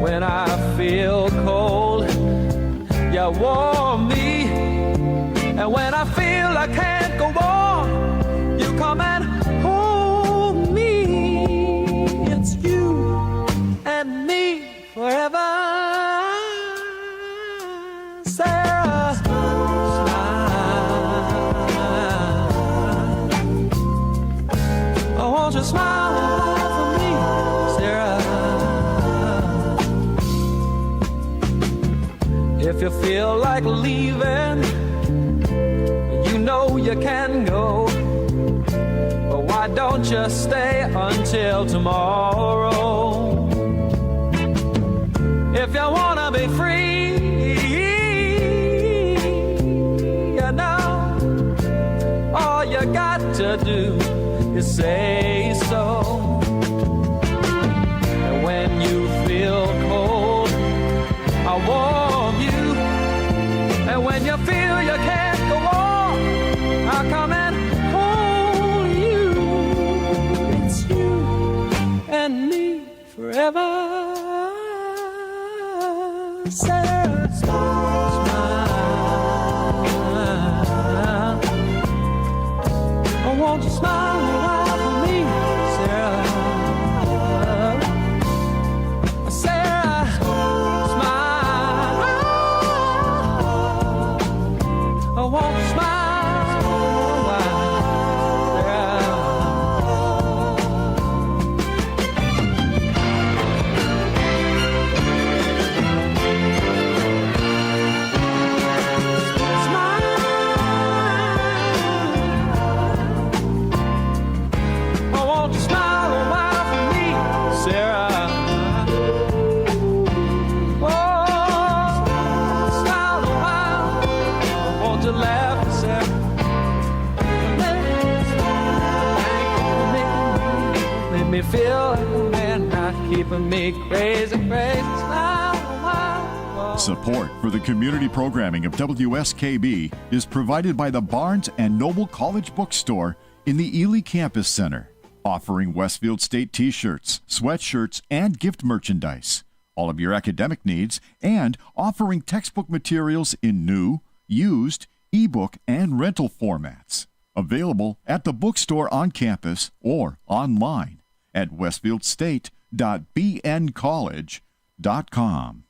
When I feel cold, you warm me. And when I feel I can't go on, you come and hold me. It's you and me forever. Sarah, smile. I want you to smile for me, Sarah. If you feel like leaving, you can go. But why don't you stay until tomorrow? If you wanna be free, you know, all you got to do is say so. And when you feel cold, I'll warm you. And when you feel you can't go on, I'll come and hold you. It's you and me forever. Sarah, smile. Oh, won't you smile a while for me, Sarah? Sarah, smile. Oh, won't you smile a while, Sarah? Oh, won't you smile a while for me, Sarah? Oh, smile a while. Won't you laugh, Sarah? Make me feel like a man, not keeping me crazy, crazy. Smile a while. Support for the community programming of WSKB is provided by the Barnes & Noble College Bookstore in the Ely Campus Center, offering Westfield State t-shirts, sweatshirts, and gift merchandise, all of your academic needs, and offering textbook materials in new, used, ebook, and rental formats. Available at the bookstore on campus or online at westfieldstate.bncollege.com.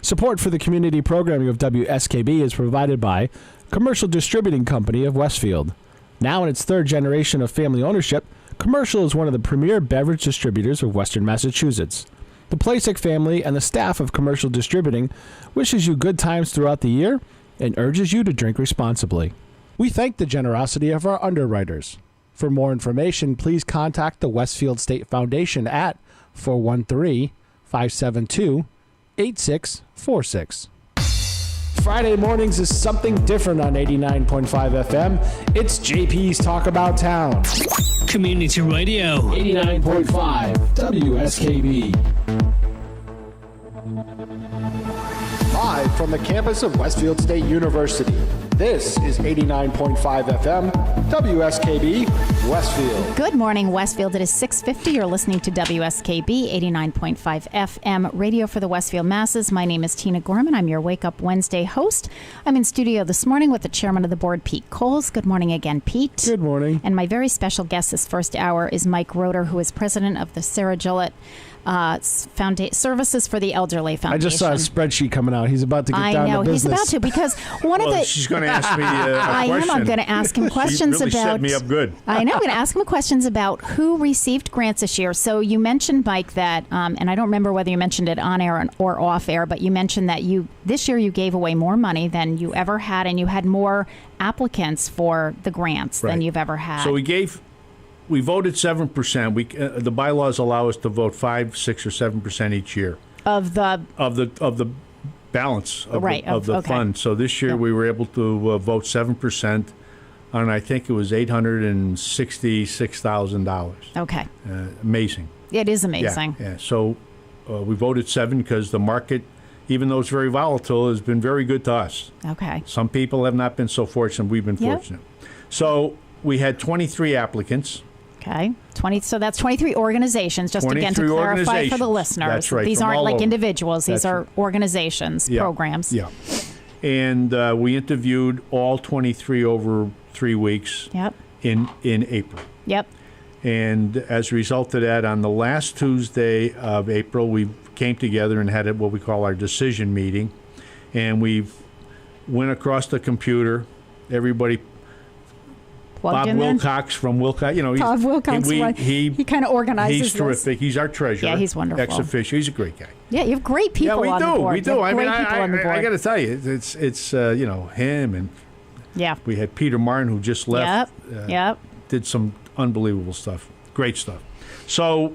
Support for the community programming of WSKB is provided by Commercial Distributing Company of Westfield. Now in its third generation of family ownership, Commercial is one of the premier beverage distributors of Western Massachusetts. The Plasek family and the staff of Commercial Distributing wishes you good times throughout the year and urges you to drink responsibly. We thank the generosity of our underwriters. For more information, please contact the Westfield State Foundation at 413-572-8646. Friday mornings is something different on 89.5 FM. It's JP's Talk About Town. Community Radio. 89.5 WSKB. Live from the campus of Westfield State University, this is 89.5 FM, WSKB, Westfield. Good morning, Westfield. It is 6:50. You're listening to WSKB 89.5 FM, radio for the Westfield masses. My name is Tina Gorman. I'm your Wake Up Wednesday host. I'm in studio this morning with the chairman of the board, Pete Coles. Good morning again, Pete. Good morning. And my very special guest this first hour is Mike Roeder, who is president of the Sarah Gillett Services for the Elderly Foundation. I just saw a spreadsheet coming out. He's about to get down to business. He's about to, because one of the... She's going to ask me a question. I'm going to ask him questions really about... set me up good. I know. I'm going to ask him questions about who received grants this year. So you mentioned, Mike, that, and I don't remember whether you mentioned it on air or off air, but you mentioned that this year you gave away more money than you ever had, and you had more applicants for the grants than you've ever had. So we voted 7%. The bylaws allow us to vote 5, 6, or 7% each year of the balance of the fund. So this year we were able to vote 7%, and I think it was $866,000. Okay. Amazing. It is amazing. Yeah. So we voted 7 because the market, even though it's very volatile, has been very good to us. Okay. Some people have not been so fortunate. We've been fortunate. So we had 23 applicants. Okay. So that's 23 organizations, just again to clarify for the listeners. That's right. These aren't like individuals. These are organizations, yeah. programs. Yeah. And we interviewed all 23 over 3 weeks in April. Yep. And as a result of that, on the last Tuesday of April, we came together and had what we call our decision meeting. And we went across the computer. Everybody... Bob Wilcox from Wilcox, Bob Wilcox, he kind of organizes. He's terrific. He's our treasurer. Yeah, he's wonderful. Ex officio. He's a great guy. Yeah, you have great people on the board. We do. I mean, I got to tell you, it's him and Yeah. We had Peter Martin, who just left. Yep. Did some unbelievable stuff. Great stuff. So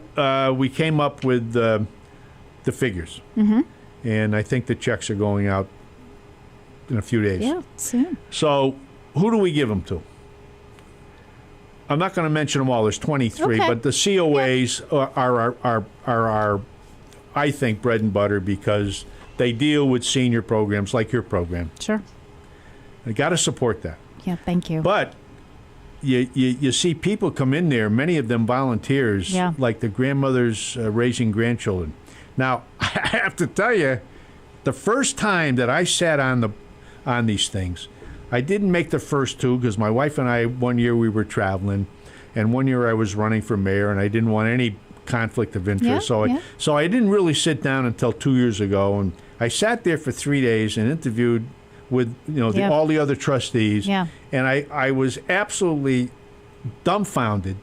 we came up with the figures. Mm-hmm. And I think the checks are going out in a few days. Yeah, soon. So who do we give them to? I'm not going to mention them all. There's 23, Okay. but the COAs are our, I think, bread and butter because they deal with senior programs like your program. Sure. I got to support that. Yeah, thank you. But you see people come in there, many of them volunteers, Yeah. like the grandmothers raising grandchildren. Now, I have to tell you, the first time that I sat on these things, I didn't make the first two because my wife and I, one year we were traveling, and one year I was running for mayor, and I didn't want any conflict of interest. So I didn't really sit down until 2 years ago, and I sat there for 3 days and interviewed with all the other trustees. Yeah. And I was absolutely dumbfounded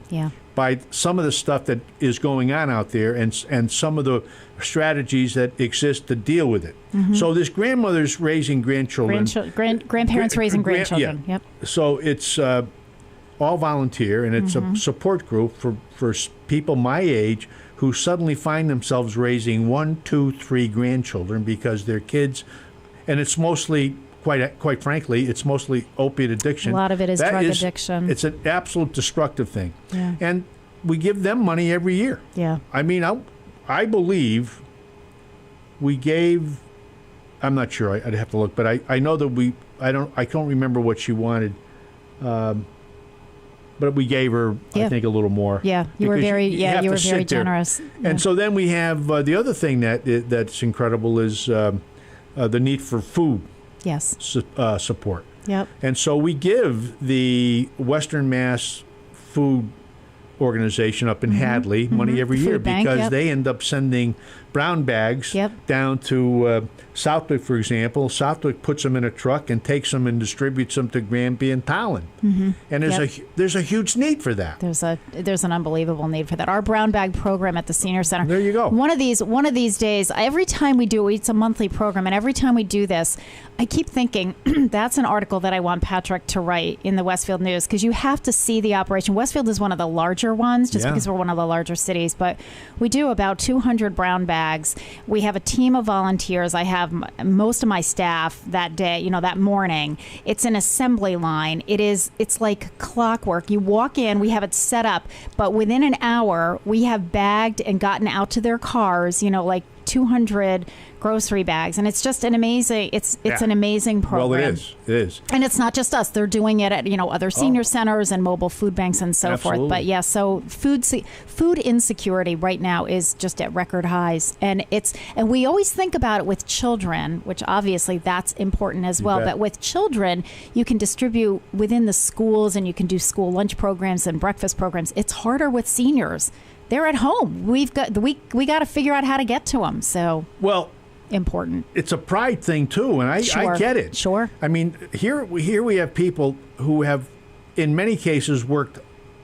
by some of the stuff that is going on out there and some of the strategies that exist to deal with it. Mm-hmm. So this grandmother's raising grandchildren. Grandparents raising grandchildren. Yeah. Yep. So it's all volunteer, and it's a support group for people my age who suddenly find themselves raising 1, 2, 3 grandchildren because their kids, and it's mostly, quite frankly, it's mostly opiate addiction. A lot of it is drug addiction. It's an absolute destructive thing. Yeah. And we give them money every year. Yeah. I mean, I believe we gave, I'm not sure, I'd have to look, but I know that I don't remember what she wanted. But we gave her, I think, a little more. Yeah, you were very generous. Yeah. And so then we have the other thing that's incredible is the need for food. Yes. Support. Yep. And so we give the Western Mass Food Organization up in Hadley money every year because they end up sending brown bags down to Southwick, for example. Southwick puts them in a truck and takes them and distributes them to Granby and Towin. Mm-hmm. And there's a huge need for that. There's an unbelievable need for that. Our brown bag program at the senior center. There you go. One of these days, every time we do, it's a monthly program, and every time we do this, I keep thinking that's an article that I want Patrick to write in the Westfield News because you have to see the operation. Westfield is one of the larger ones just because we're one of the larger cities, but we do about 200 brown bags. We have a team of volunteers. I have most of my staff that day, that morning. It's an assembly line. It's like clockwork. You walk in, we have it set up, but within an hour, we have bagged and gotten out to their cars, like 200 grocery bags, and it's just an amazing an amazing program. Well, it is. And it's not just us. They're doing it at other senior centers and mobile food banks and so forth. But so food insecurity right now is just at record highs, and we always think about it with children, which obviously that's important as well. But with children, you can distribute within the schools, and you can do school lunch programs and breakfast programs. It's harder with seniors. They're at home. We got to figure out how to get to them. So important. It's a pride thing too, and I get it. Sure. I mean, here we have people who have, in many cases, worked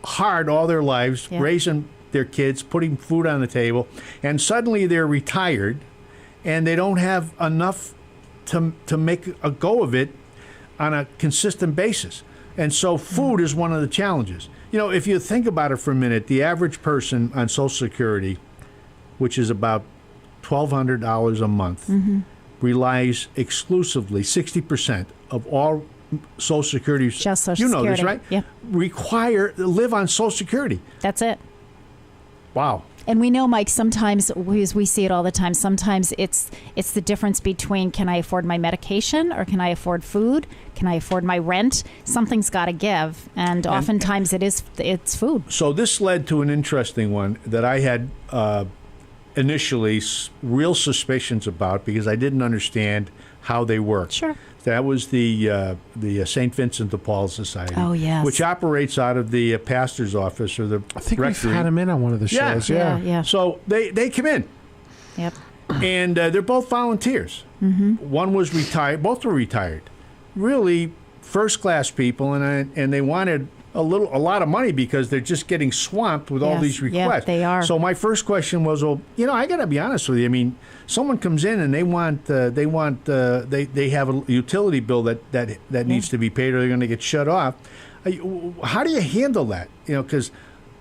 hard all their lives, raising their kids, putting food on the table, and suddenly they're retired, and they don't have enough to make a go of it on a consistent basis. And so food is one of the challenges. If you think about it for a minute, the average person on Social Security, which is about $1,200 a month, relies exclusively, 60% of all Social Security. Just Social Security. You know this, right? Yeah. Live on Social Security. That's it. Wow. And we know, Mike, sometimes, as we see it all the time, sometimes it's the difference between can I afford my medication or can I afford food? Can I afford my rent? Something's got to give. And oftentimes it's food. So this led to an interesting one that I had initially real suspicions about because I didn't understand how they worked. Sure. That was the St. Vincent de Paul Society. Oh, yes. Which operates out of the pastor's office or the I think rectory. we've had him in on one of the shows. Yeah. So they come in. Yep. And they're both volunteers. Mm-hmm. One was retired. Both were retired. Really first-class people, and they wanted a lot of money because they're just getting swamped with all Yes, these yeah, requests. they are. So my first question was, well, I got to be honest with you. I mean, someone comes in and they have a utility bill that needs to be paid, or they're going to get shut off. How do you handle that? Because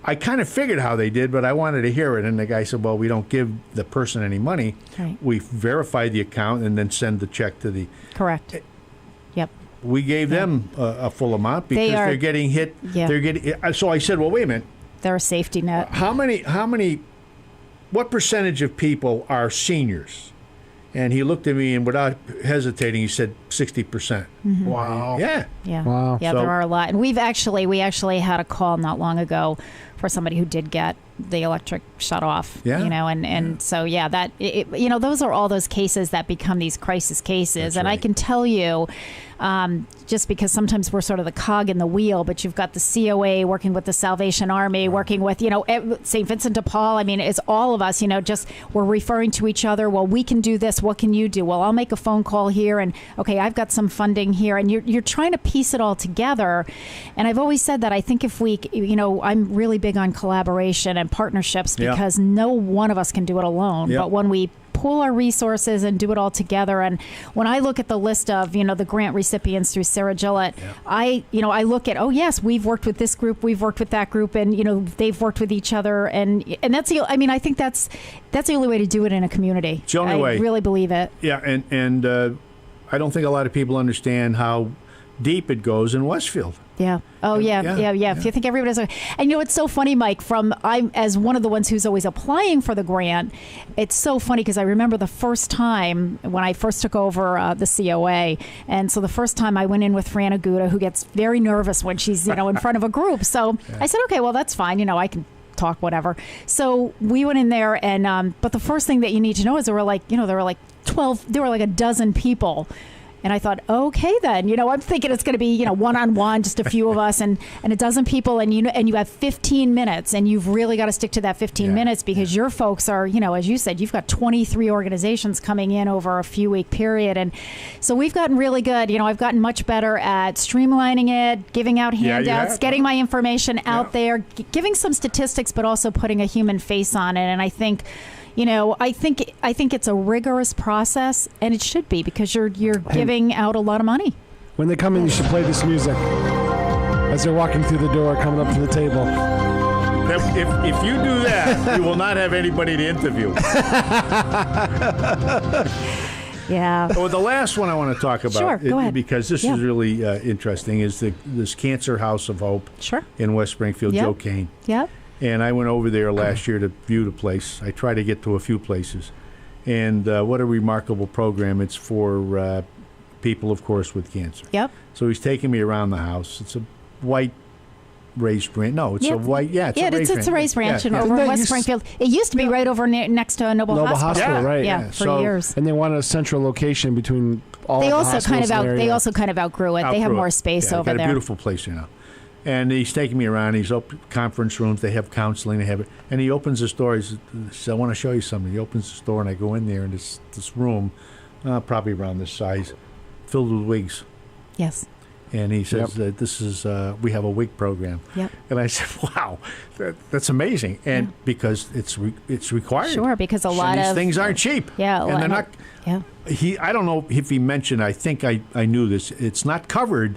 I kind of figured how they did, but I wanted to hear it. And the guy said, well, we don't give the person any money. Right. We verify the account and then send the check to the... Correct. Yep. We gave them a full amount because they're getting hit. Yeah. They're getting. So I said, well, wait a minute. They're a safety net. What percentage of people are seniors? And he looked at me and without hesitating, he said 60%. Wow. Yeah. Yeah. Wow. Yeah, So- there are a lot. And we actually had a call not long ago for somebody who did get the electric shut off. Yeah. And so, that, those are all those cases that become these crisis cases. That's and I right. can tell you, just because sometimes we're sort of the cog in the wheel, but you've got the COA working with the Salvation Army, working with, St. Vincent de Paul. I mean, it's all of us, just we're referring to each other. Well, we can do this. What can you do? Well, I'll make a phone call here. And, okay, I've got some funding here. And you're trying to piece it all together. And I've always said that I think if we, I'm really big on collaboration and partnerships because no one of us can do it alone. Yeah. But when we pool our resources and do it all together. And when I look at the list of, the grant recipients through Sarah Gillett, I look at, yes, we've worked with this group, we've worked with that group, and, they've worked with each other. And that's I think that's the only way to do it in a community. It's the only way. I really believe it. Yeah. And I don't think a lot of people understand how deep it goes in Westfield. Yeah. Oh, yeah. If you think everybody's... And it's so funny, Mike, I'm as one of the ones who's always applying for the grant, it's so funny because I remember the first time when I first took over the COA. And so the first time I went in with Fran Aguda, who gets very nervous when she's, in front of a group. So I said, okay, well, that's fine. I can talk, whatever. So we went in there and, but the first thing that you need to know is there were like 12, there were like a dozen people. And I thought, okay, then, I'm thinking it's going to be, one-on-one, just a few of us and a dozen people. And you have 15 minutes and you've really got to stick to that 15 minutes because your folks are, as you said, you've got 23 organizations coming in over a few week period. And so we've gotten really good. I've gotten much better at streamlining it, giving out handouts, getting my information out there, giving some statistics, but also putting a human face on it. And I think, I think it's a rigorous process, and it should be because you're giving out a lot of money. When they come in, you should play this music as they're walking through the door, coming up to the table. If you do that, you will not have anybody to interview. Yeah. Well, the last one I want to talk about, Sure, go ahead. because this is really interesting, is this Cancer House of Hope in West Springfield, Joe Kane. Yep. And I went over there last year to view the place. I try to get to a few places. And what a remarkable program. It's for people, of course, with cancer. Yep. So he's taking me around the house. It's a white raised ranch. No, it's a white, it's a raised ranch. It's a raised ranch Yeah, over in West Springfield. It used to be right over next to Noble Hospital. Right. Yeah, for So- years. And they wanted a central location between all They the also hospitals in the area. they also kind of outgrew it. They have more space over got there. a beautiful place, And he's taking me around. He's up conference rooms. They have counseling. They have it. And he opens this door. He says, I want to show you something. He opens this door, and I go in there, and this room, probably around this size, filled with wigs. Yes. And he says that this is we have a wig program. Yep. And I said, wow, that's amazing. And because it's required. Sure, because a lot these of things aren't cheap. Yeah, and they're not. Yeah. I don't know if he mentioned. I think I knew this. It's not covered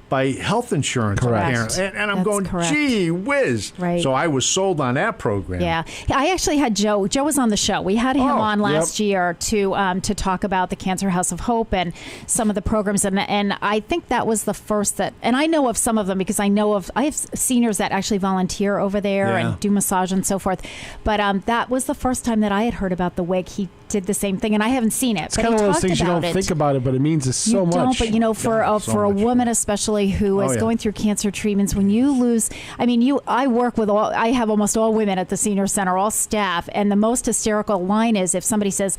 by health insurance. Correct. Apparently. And I'm That's going, correct. gee whiz. Right. So I was sold on that program. Yeah, I actually had Joe. Joe was on the show. We had him on last year to talk about the Cancer House of Hope and some of the programs, and I think that was the first that. And I know of some of them because I have seniors that actually volunteer over there and do massage and so forth. But that was the first time that I had heard about the wig. He did the same thing, and I haven't seen it. It's kind of one of those things you don't think about it, but it means so much. But for a woman especially who is going through cancer treatments, when you lose, I work with I have almost all women at the senior center, all staff, and the most hysterical line is if somebody says,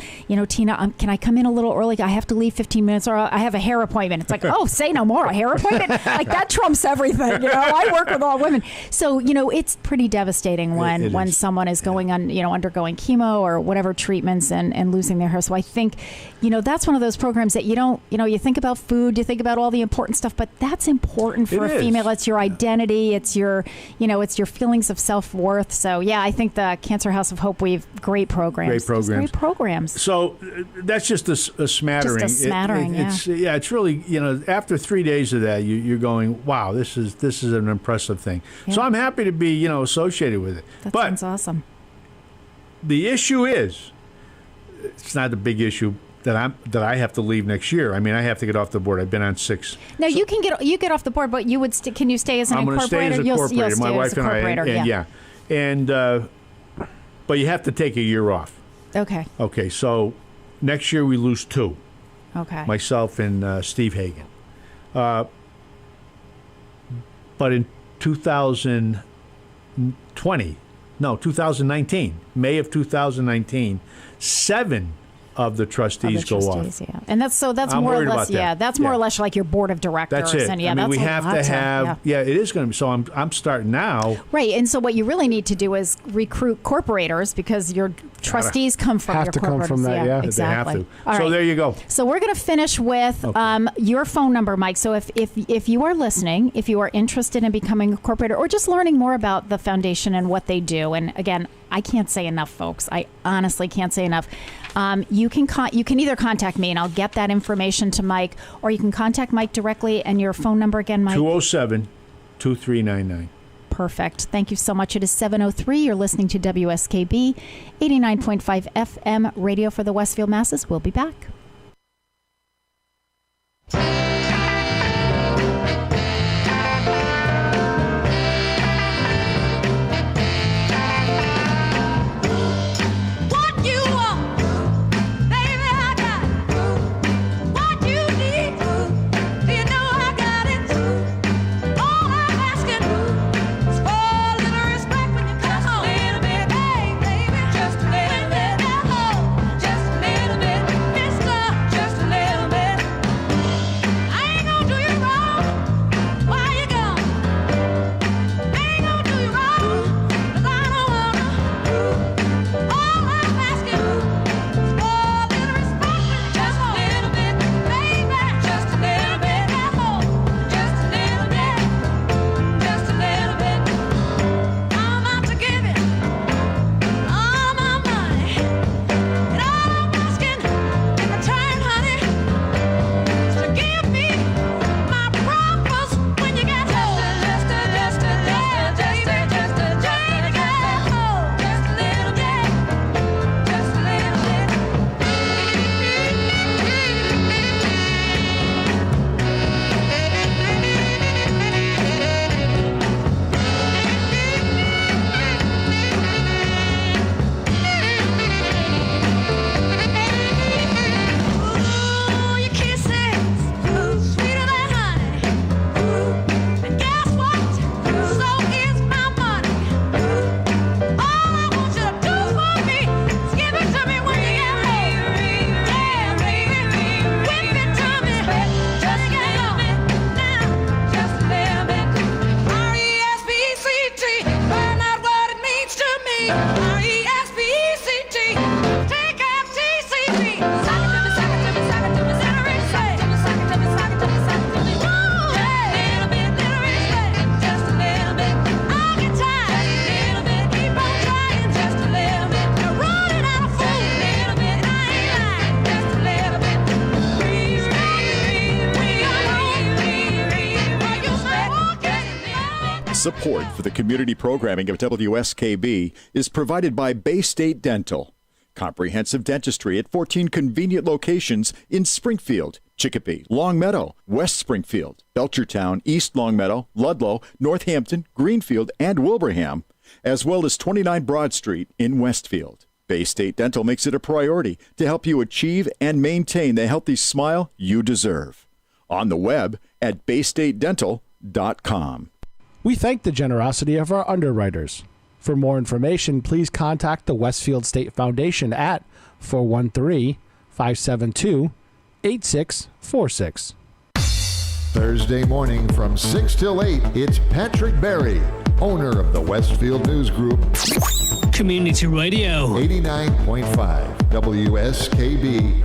Tina, can I come in a little early? I have to leave 15 minutes, or I have a hair appointment. It's like, oh, say no more, a hair appointment? Like that trumps everything. I work with all women, so it's pretty devastating when someone is going on, undergoing chemo or whatever treatments and and losing their hair. So I think, that's one of those programs that you don't, you think about food, you think about all the important stuff, but that's important for a female. It's your identity. It's your, it's your feelings of self-worth. So, yeah, I think the Cancer House of Hope, we have great programs. Great programs. So that's just a smattering. Just a smattering, it's really, after 3 days of that, you're going, wow, this is an impressive thing. Yeah. So I'm happy to be, associated with it. That sounds awesome. The issue is, it's not a big issue that I have to leave next year. I mean, I have to get off the board. I've been on 6. No, you get off the board, but you would can you stay as an incorporator? I'm going to stay as a incorporator. My wife and I, and but you have to take a year off. Okay. Okay, so next year we lose 2. Okay. Myself and Steve Hagan. But in 2019, May of 2019, 7 of the trustees go off. Yeah. And that's more or less that's more or less like your board of directors. That's it. And we have to have it is going to be. So I'm starting now. Right. And so what you really need to do is recruit corporators, because your trustees come from your corporators. Have to come from that, yeah. Exactly. They have to. All so right. there you go. So we're going to finish with your phone number, Mike. So if you are listening, if you are interested in becoming a corporator or just learning more about the foundation and what they do, and again, I can't say enough, folks. I honestly can't say enough. You can either contact me and I'll get that information to Mike, or you can contact Mike directly. And your phone number again, Mike? 207-2399. Perfect. Thank you so much. It is 7:03. You're listening to WSKB 89.5 FM radio for the Westfield masses. We'll be back. Support for the community programming of WSKB is provided by Bay State Dental. Comprehensive dentistry at 14 convenient locations in Springfield, Chicopee, Longmeadow, West Springfield, Belchertown, East Longmeadow, Ludlow, Northampton, Greenfield, and Wilbraham, as well as 29 Broad Street in Westfield. Bay State Dental makes it a priority to help you achieve and maintain the healthy smile you deserve. On the web at baystatedental.com. We thank the generosity of our underwriters. For more information, please contact the Westfield State Foundation at 413-572-8646. Thursday morning from 6 till 8, it's Patrick Berry, owner of the Westfield News Group, Community Radio. 89.5 WSKB.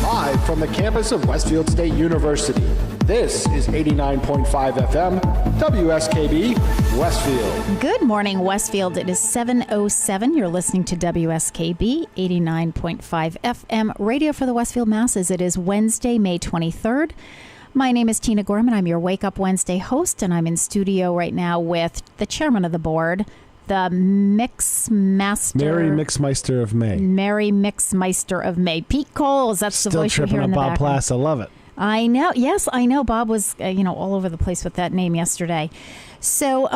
Live from the campus of Westfield State University, this is 89.5 FM, WSKB, Westfield. Good morning, Westfield. It is 7:07. You're listening to WSKB 89.5 FM, radio for the Westfield masses. It is Wednesday, May 23rd. My name is Tina Gorman. I'm your Wake Up Wednesday host, and I'm in studio right now with the chairman of the board, the Mixmaster. Mary Mixmeister of May. Mary Mixmeister of May. Pete Coles, that's the voice you hear in the Bob background. Plass. I love it. I know. Yes, I know. Bob was, all over the place with that name yesterday. So,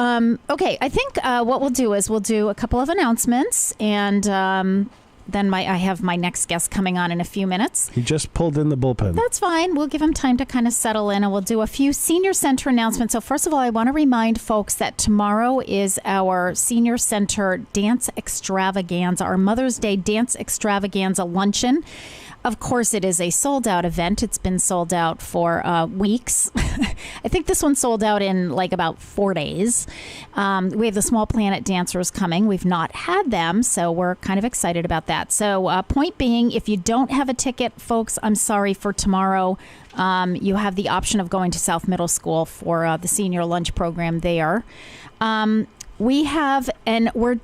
okay, I think what we'll do is we'll do a couple of announcements, and then I have my next guest coming on in a few minutes. He just pulled in the bullpen. That's fine. We'll give him time to kind of settle in, and we'll do a few senior center announcements. So first of all, I want to remind folks that tomorrow is our senior center dance extravaganza, our Mother's Day dance extravaganza luncheon. Of course, it is a sold-out event. It's been sold out for weeks. I think this one sold out in like about 4 days. We have the Small Planet dancers coming. We've not had them, so we're kind of excited about that. So point being, if you don't have a ticket, folks, I'm sorry for tomorrow. You have the option of going to South Middle School for the senior lunch program there. We have, and we're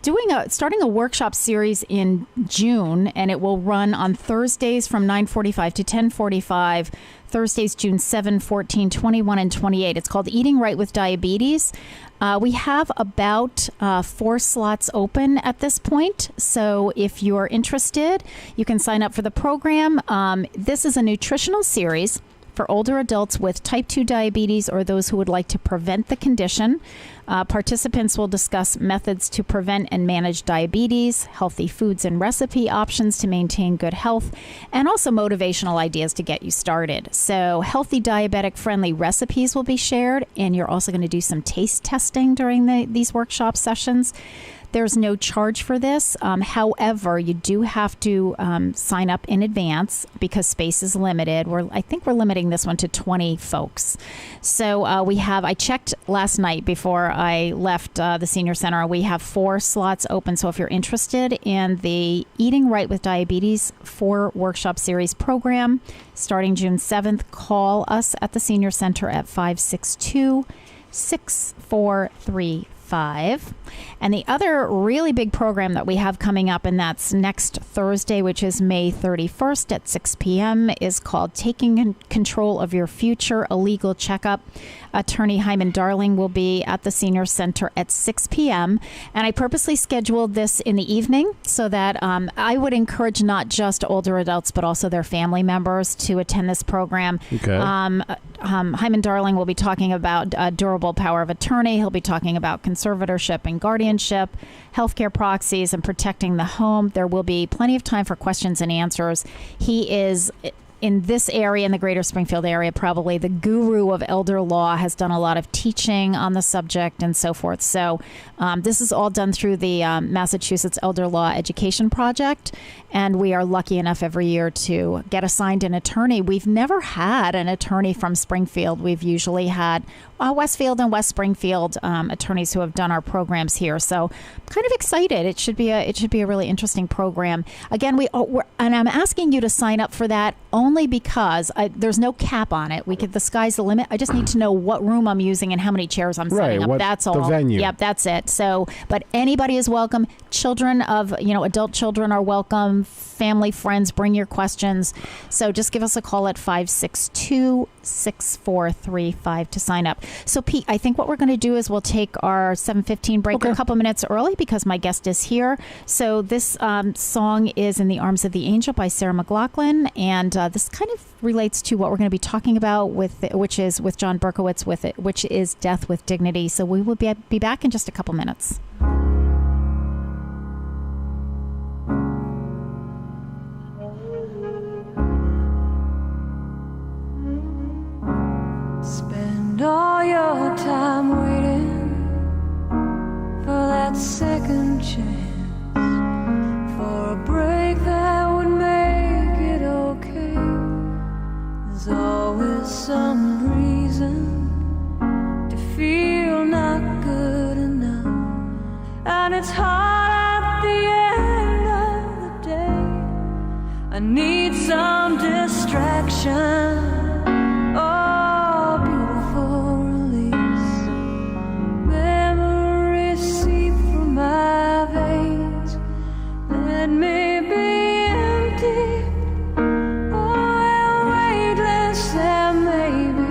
starting a workshop series in June, and it will run on Thursdays from 9:45 to 10:45. Thursdays, June 7, 14, 21, and 28. It's called Eating Right with Diabetes. We have about 4 slots open at this point. So if you're interested, you can sign up for the program. This is a nutritional series for older adults with type 2 diabetes or those who would like to prevent the condition. Participants will discuss methods to prevent and manage diabetes, healthy foods and recipe options to maintain good health, and also motivational ideas to get you started. So healthy diabetic-friendly recipes will be shared, and you're also going to do some taste testing during these workshop sessions. There's no charge for this. However, you do have to sign up in advance because space is limited. I think we're limiting this one to 20 folks. So I checked last night before I left the senior center. We have 4 slots open. So if you're interested in the Eating Right with Diabetes 4 workshop series program, starting June 7th, call us at the senior center at 562-6435. And the other really big program that we have coming up, and that's next Thursday, which is May 31st at 6 p.m., is called Taking Control of Your Future, a Legal Checkup. Attorney Hyman Darling will be at the Senior Center at 6 p.m. And I purposely scheduled this in the evening so that I would encourage not just older adults, but also their family members to attend this program. Okay. Hyman Darling will be talking about durable power of attorney. He'll be talking about conservatorship and guardianship, healthcare proxies, and protecting the home. There will be plenty of time for questions and answers. He is, in this area, in the greater Springfield area, probably the guru of elder law, has done a lot of teaching on the subject and so forth. So this is all done through the Massachusetts Elder Law Education Project. And we are lucky enough every year to get assigned an attorney. We've never had an attorney from Springfield. We've usually had Westfield and West Springfield attorneys who have done our programs here. So I'm kind of excited. It should be a really interesting program. Again, and I'm asking you to sign up for that only because there's no cap on it. The sky's the limit. I just need to know what room I'm using and how many chairs I'm setting up. That's all. The venue. Yep, that's it. So, but anybody is welcome. Children adult children are welcome. Family, friends, bring your questions. So just give us a call at 562-6435 to sign up. So Pete, I think what we're going to do is we'll take our 7:15 break a couple minutes early because my guest is here. So this song is In the Arms of the Angel by Sarah McLachlan, and this kind of relates to what we're going to be talking about which is with John Berkowitz which is Death with Dignity. So we will be back in just a couple minutes. Spend all your time waiting for that second chance, for a break that would make it okay. There's always some reason to feel not good enough. I need some distraction. Oh, beautiful release. Memories seep through my veins. Let me be empty. Oh, weightless, and maybe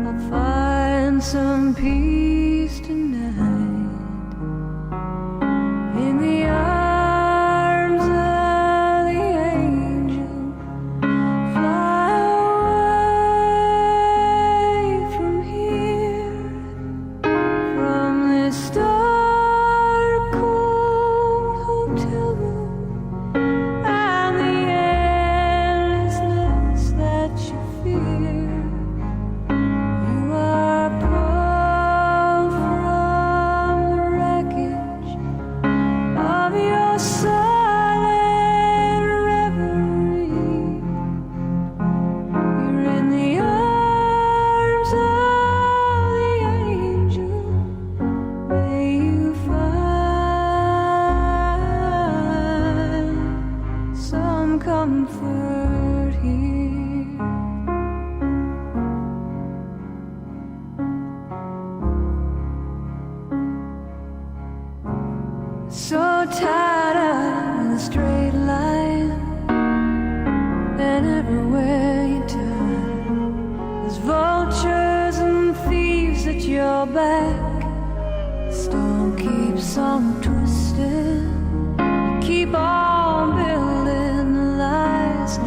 I'll find some peace tonight. In the arms of the angel, fly away from here, from this dark, cold hotel room, and the endlessness that you fear. You are pulled from the wreckage of your silent reverie. You're in the arms of the angel. May you find some comfort here. So tired of the straight line, and everywhere you turn, there's vultures and thieves at your back. The storm keeps on twisting. You keep on building the lies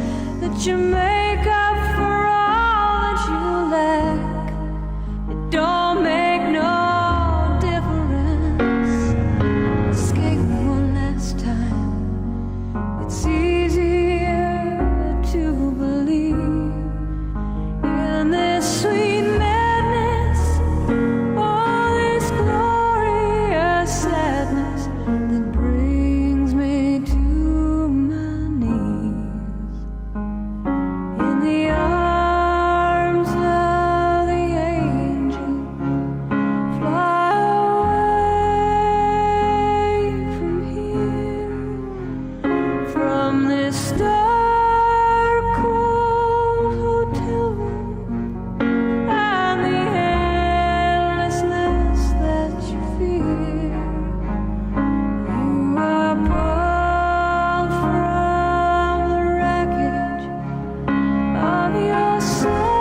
that you make up for all that you lack. It don't make no difference. Escape one last time. It's easier to believe in this sweet madness, all this glorious sadness that brings me to my knees. In the arms of the angel, fly away from here, from this dark, cold hotel room, and the endlessness that you fear. You are pulled from the wreckage of your silent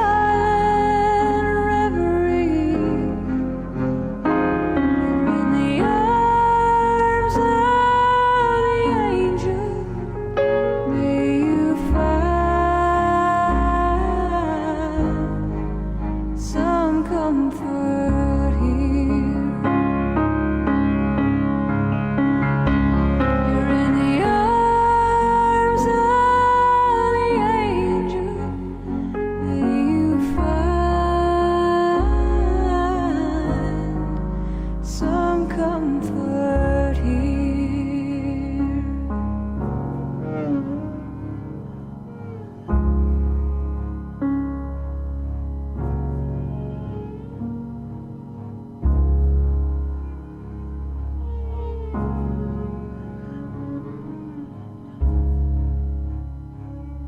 reverie. You're in the arms of the angel. May you find some comfort here. You're in the arms of the angel. May you find some comfort here.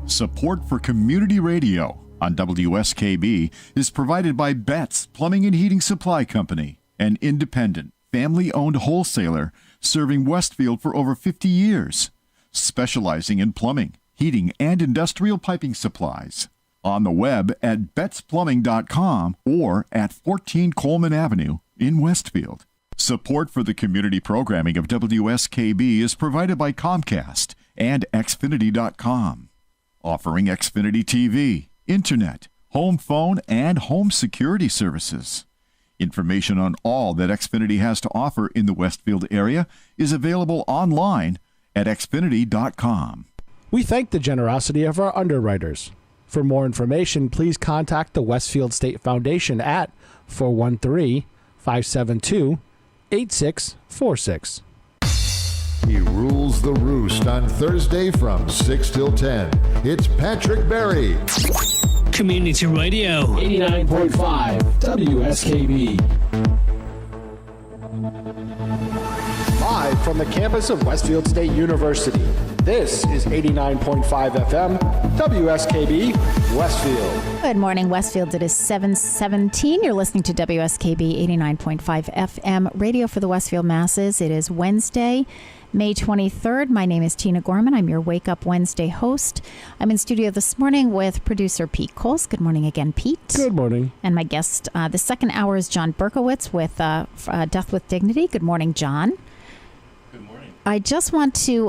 Support for community radio on WSKB is provided by Betts Plumbing and Heating Supply Company, an independent, family-owned wholesaler serving Westfield for over 50 years, specializing in plumbing, heating, and industrial piping supplies. On the web at bettsplumbing.com or at 14 Coleman Avenue in Westfield. Support for the community programming of WSKB is provided by Comcast and Xfinity.com. Offering Xfinity TV, Internet, home phone, and home security services. Information on all that Xfinity has to offer in the Westfield area is available online at Xfinity.com. We thank the generosity of our underwriters. For more information, please contact the Westfield State Foundation at 413-572-8646. He rules the roost on Thursday from 6 till 10. It's Patrick Berry. Community Radio. 89.5 WSKB. Live Live from the campus of Westfield State University, this is 89.5 FM, WSKB, Westfield. Good morning, Westfield. It is 7:17. You're listening to WSKB 89.5 FM, radio for the Westfield masses. It is Wednesday, May 23rd. My name is Tina Gorman. I'm your Wake Up Wednesday host. I'm in studio this morning with producer Pete Coles. Good morning again, Pete. Good morning. And my guest the second hour is John Berkowitz with Death with Dignity. Good morning, John. Good morning. I just want to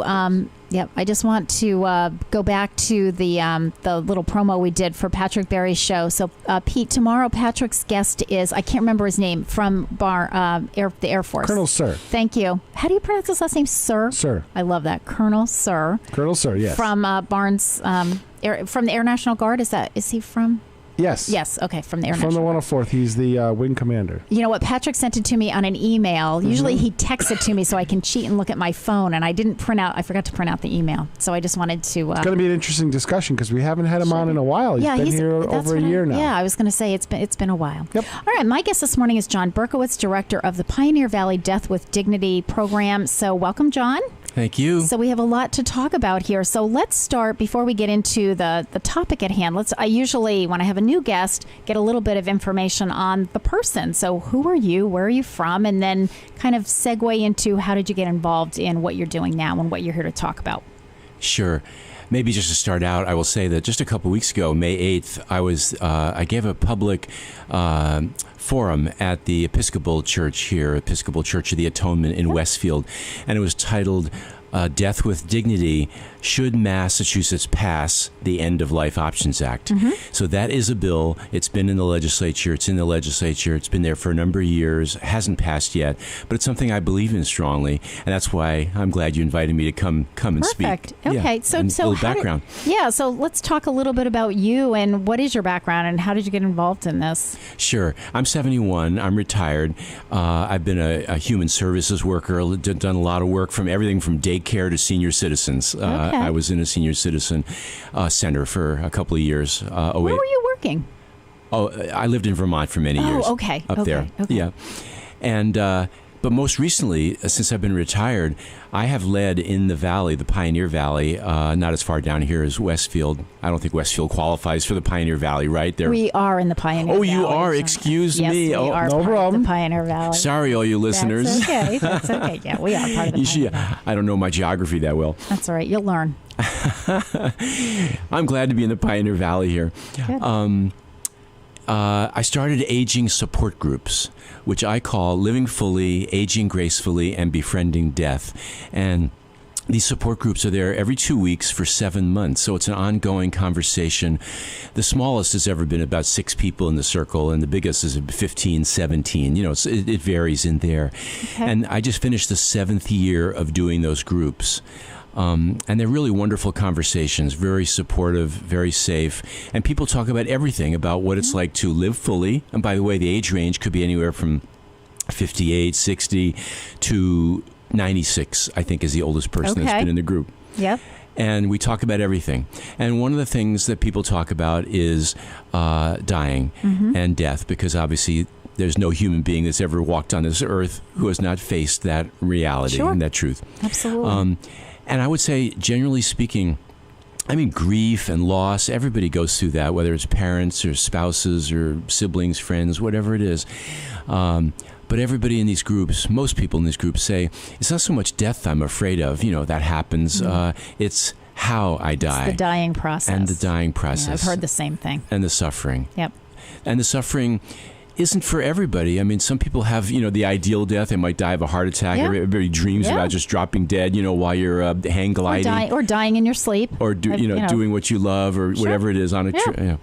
go back to the little promo we did for Patrick Berry's show. So, Pete, tomorrow Patrick's guest is, I can't remember his name, from the Air Force. Colonel Sir. Thank you. How do you pronounce his last name? Sir? Sir. I love that. Colonel Sir. Colonel Sir, yes. From Barnes, from the Air National Guard. Is he from? Yes. Yes. Okay. From the Air From National the 104th. He's the wing commander. You know what? Patrick sent it to me on an email. Usually he texts it to me so I can cheat and look at my phone. And I forgot to print out the email. So I just wanted to. It's going to be an interesting discussion because we haven't had him on in a while. He's been here over a year now. Yeah, I was going to say it's been a while. Yep. All right. My guest this morning is John Berkowitz, director of the Pioneer Valley Death with Dignity program. So welcome, John. Thank you. So we have a lot to talk about here. So let's start before we get into the topic at hand. I usually, when I have a new guest, get a little bit of information on the person. So who are you? Where are you from? And then kind of segue into how did you get involved in what you're doing now and what you're here to talk about? Sure. Maybe just to start out, I will say that just a couple weeks ago, May 8th, I gave a public forum at the Episcopal Church here, Episcopal Church of the Atonement in Westfield, and it was titled Death with Dignity, Should Massachusetts Pass the End of Life Options Act? So that is a bill. It's been in the legislature. It's in the legislature. It's been there for a number of years. It hasn't passed yet, but it's something I believe in strongly, and that's why I'm glad you invited me to come and speak. Perfect. Okay. Yeah, So a little background. So let's talk a little bit about you and what is your background and how did you get involved in this? Sure. I'm 71. I'm retired. I've been a human services worker, done a lot of work from everything from daycare to senior citizens. I was in a senior citizen center for a couple of years. Where were you working? Oh, I lived in Vermont for many years. Okay. Up there. Okay. Yeah. And but most recently, since I've been retired, I have led in the valley, the Pioneer Valley, not as far down here as Westfield. I don't think Westfield qualifies for the Pioneer Valley, right? We are in the Pioneer Valley. Oh, you are? Excuse me. Yes, we are no part problem. of the Pioneer Valley. Sorry, all you listeners. That's okay. That's okay. Yeah, we are part of the Pioneer Valley. I don't know my geography that well. That's all right. You'll learn. I'm glad to be in the Pioneer Valley here. Good. I started aging support groups, which I call Living Fully, Aging Gracefully, and Befriending Death. And these support groups are there every 2 weeks for 7 months. So it's an ongoing conversation. The smallest has ever been about 6 people in the circle, and the biggest is 15, 17. You know, it varies in there. Okay. And I just finished the 7th year of doing those groups. And they're really wonderful conversations, very supportive, very safe. And people talk about everything, about what it's like to live fully. And by the way, the age range could be anywhere from 58, 60 to 96, I think, is the oldest person that's been in the group. Yep. And we talk about everything. And one of the things that people talk about is dying and death, because obviously there's no human being that's ever walked on this earth who has not faced that reality and that truth. Absolutely. And I would say, generally speaking, I mean, grief and loss, everybody goes through that, whether it's parents or spouses or siblings, friends, whatever it is. But everybody in these groups, most people in these groups say, it's not so much death I'm afraid of, you know, that happens. It's how I die. It's the dying process. And the dying process. Yeah, I've heard the same thing. And the suffering. Yep. And the suffering isn't for everybody. I mean, some people have, you know, the ideal death. They might die of a heart attack. Yeah. Everybody dreams about just dropping dead, you know, while you're hang gliding. Or dying in your sleep. Or, doing what you love or whatever it is on a trip. You know.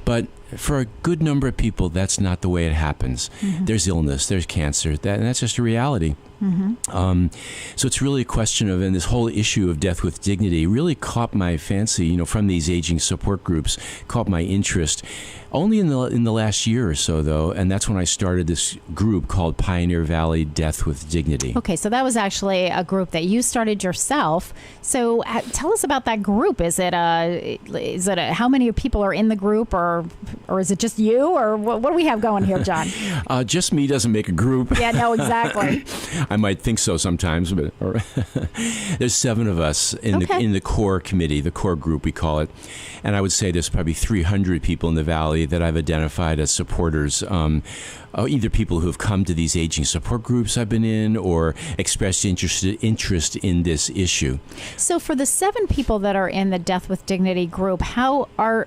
But for a good number of people, that's not the way it happens. There's illness, there's cancer, and that's just a reality. So it's really a question of, and this whole issue of death with dignity really caught my fancy, you know, from these aging support groups, caught my interest. Only in the last year or so, though, and that's when I started this group called Pioneer Valley Death with Dignity. Okay, so that was actually a group that you started yourself. So tell us about that group. Is it how many people are in the group, or or is it just you, or what do we have going here, John? Just me doesn't make a group. Yeah, no, exactly. I might think so sometimes, but there's 7 of us in the core committee, the core group we call it, and I would say there's probably 300 people in the Valley that I've identified as supporters. Either people who have come to these aging support groups I've been in or expressed interest in this issue. So for the 7 people that are in the Death with Dignity group, how are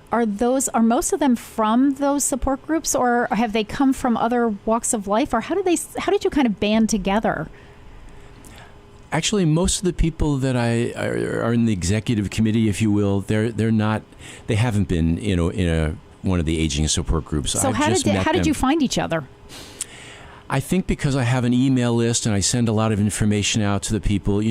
most of them from those support groups, or have they come from other walks of life, or how did you kind of band together? Actually, most of the people that are in the executive committee, if you will, they haven't been in one of the aging support groups. So how did you find each other? I think because I have an email list and I send a lot of information out to the people,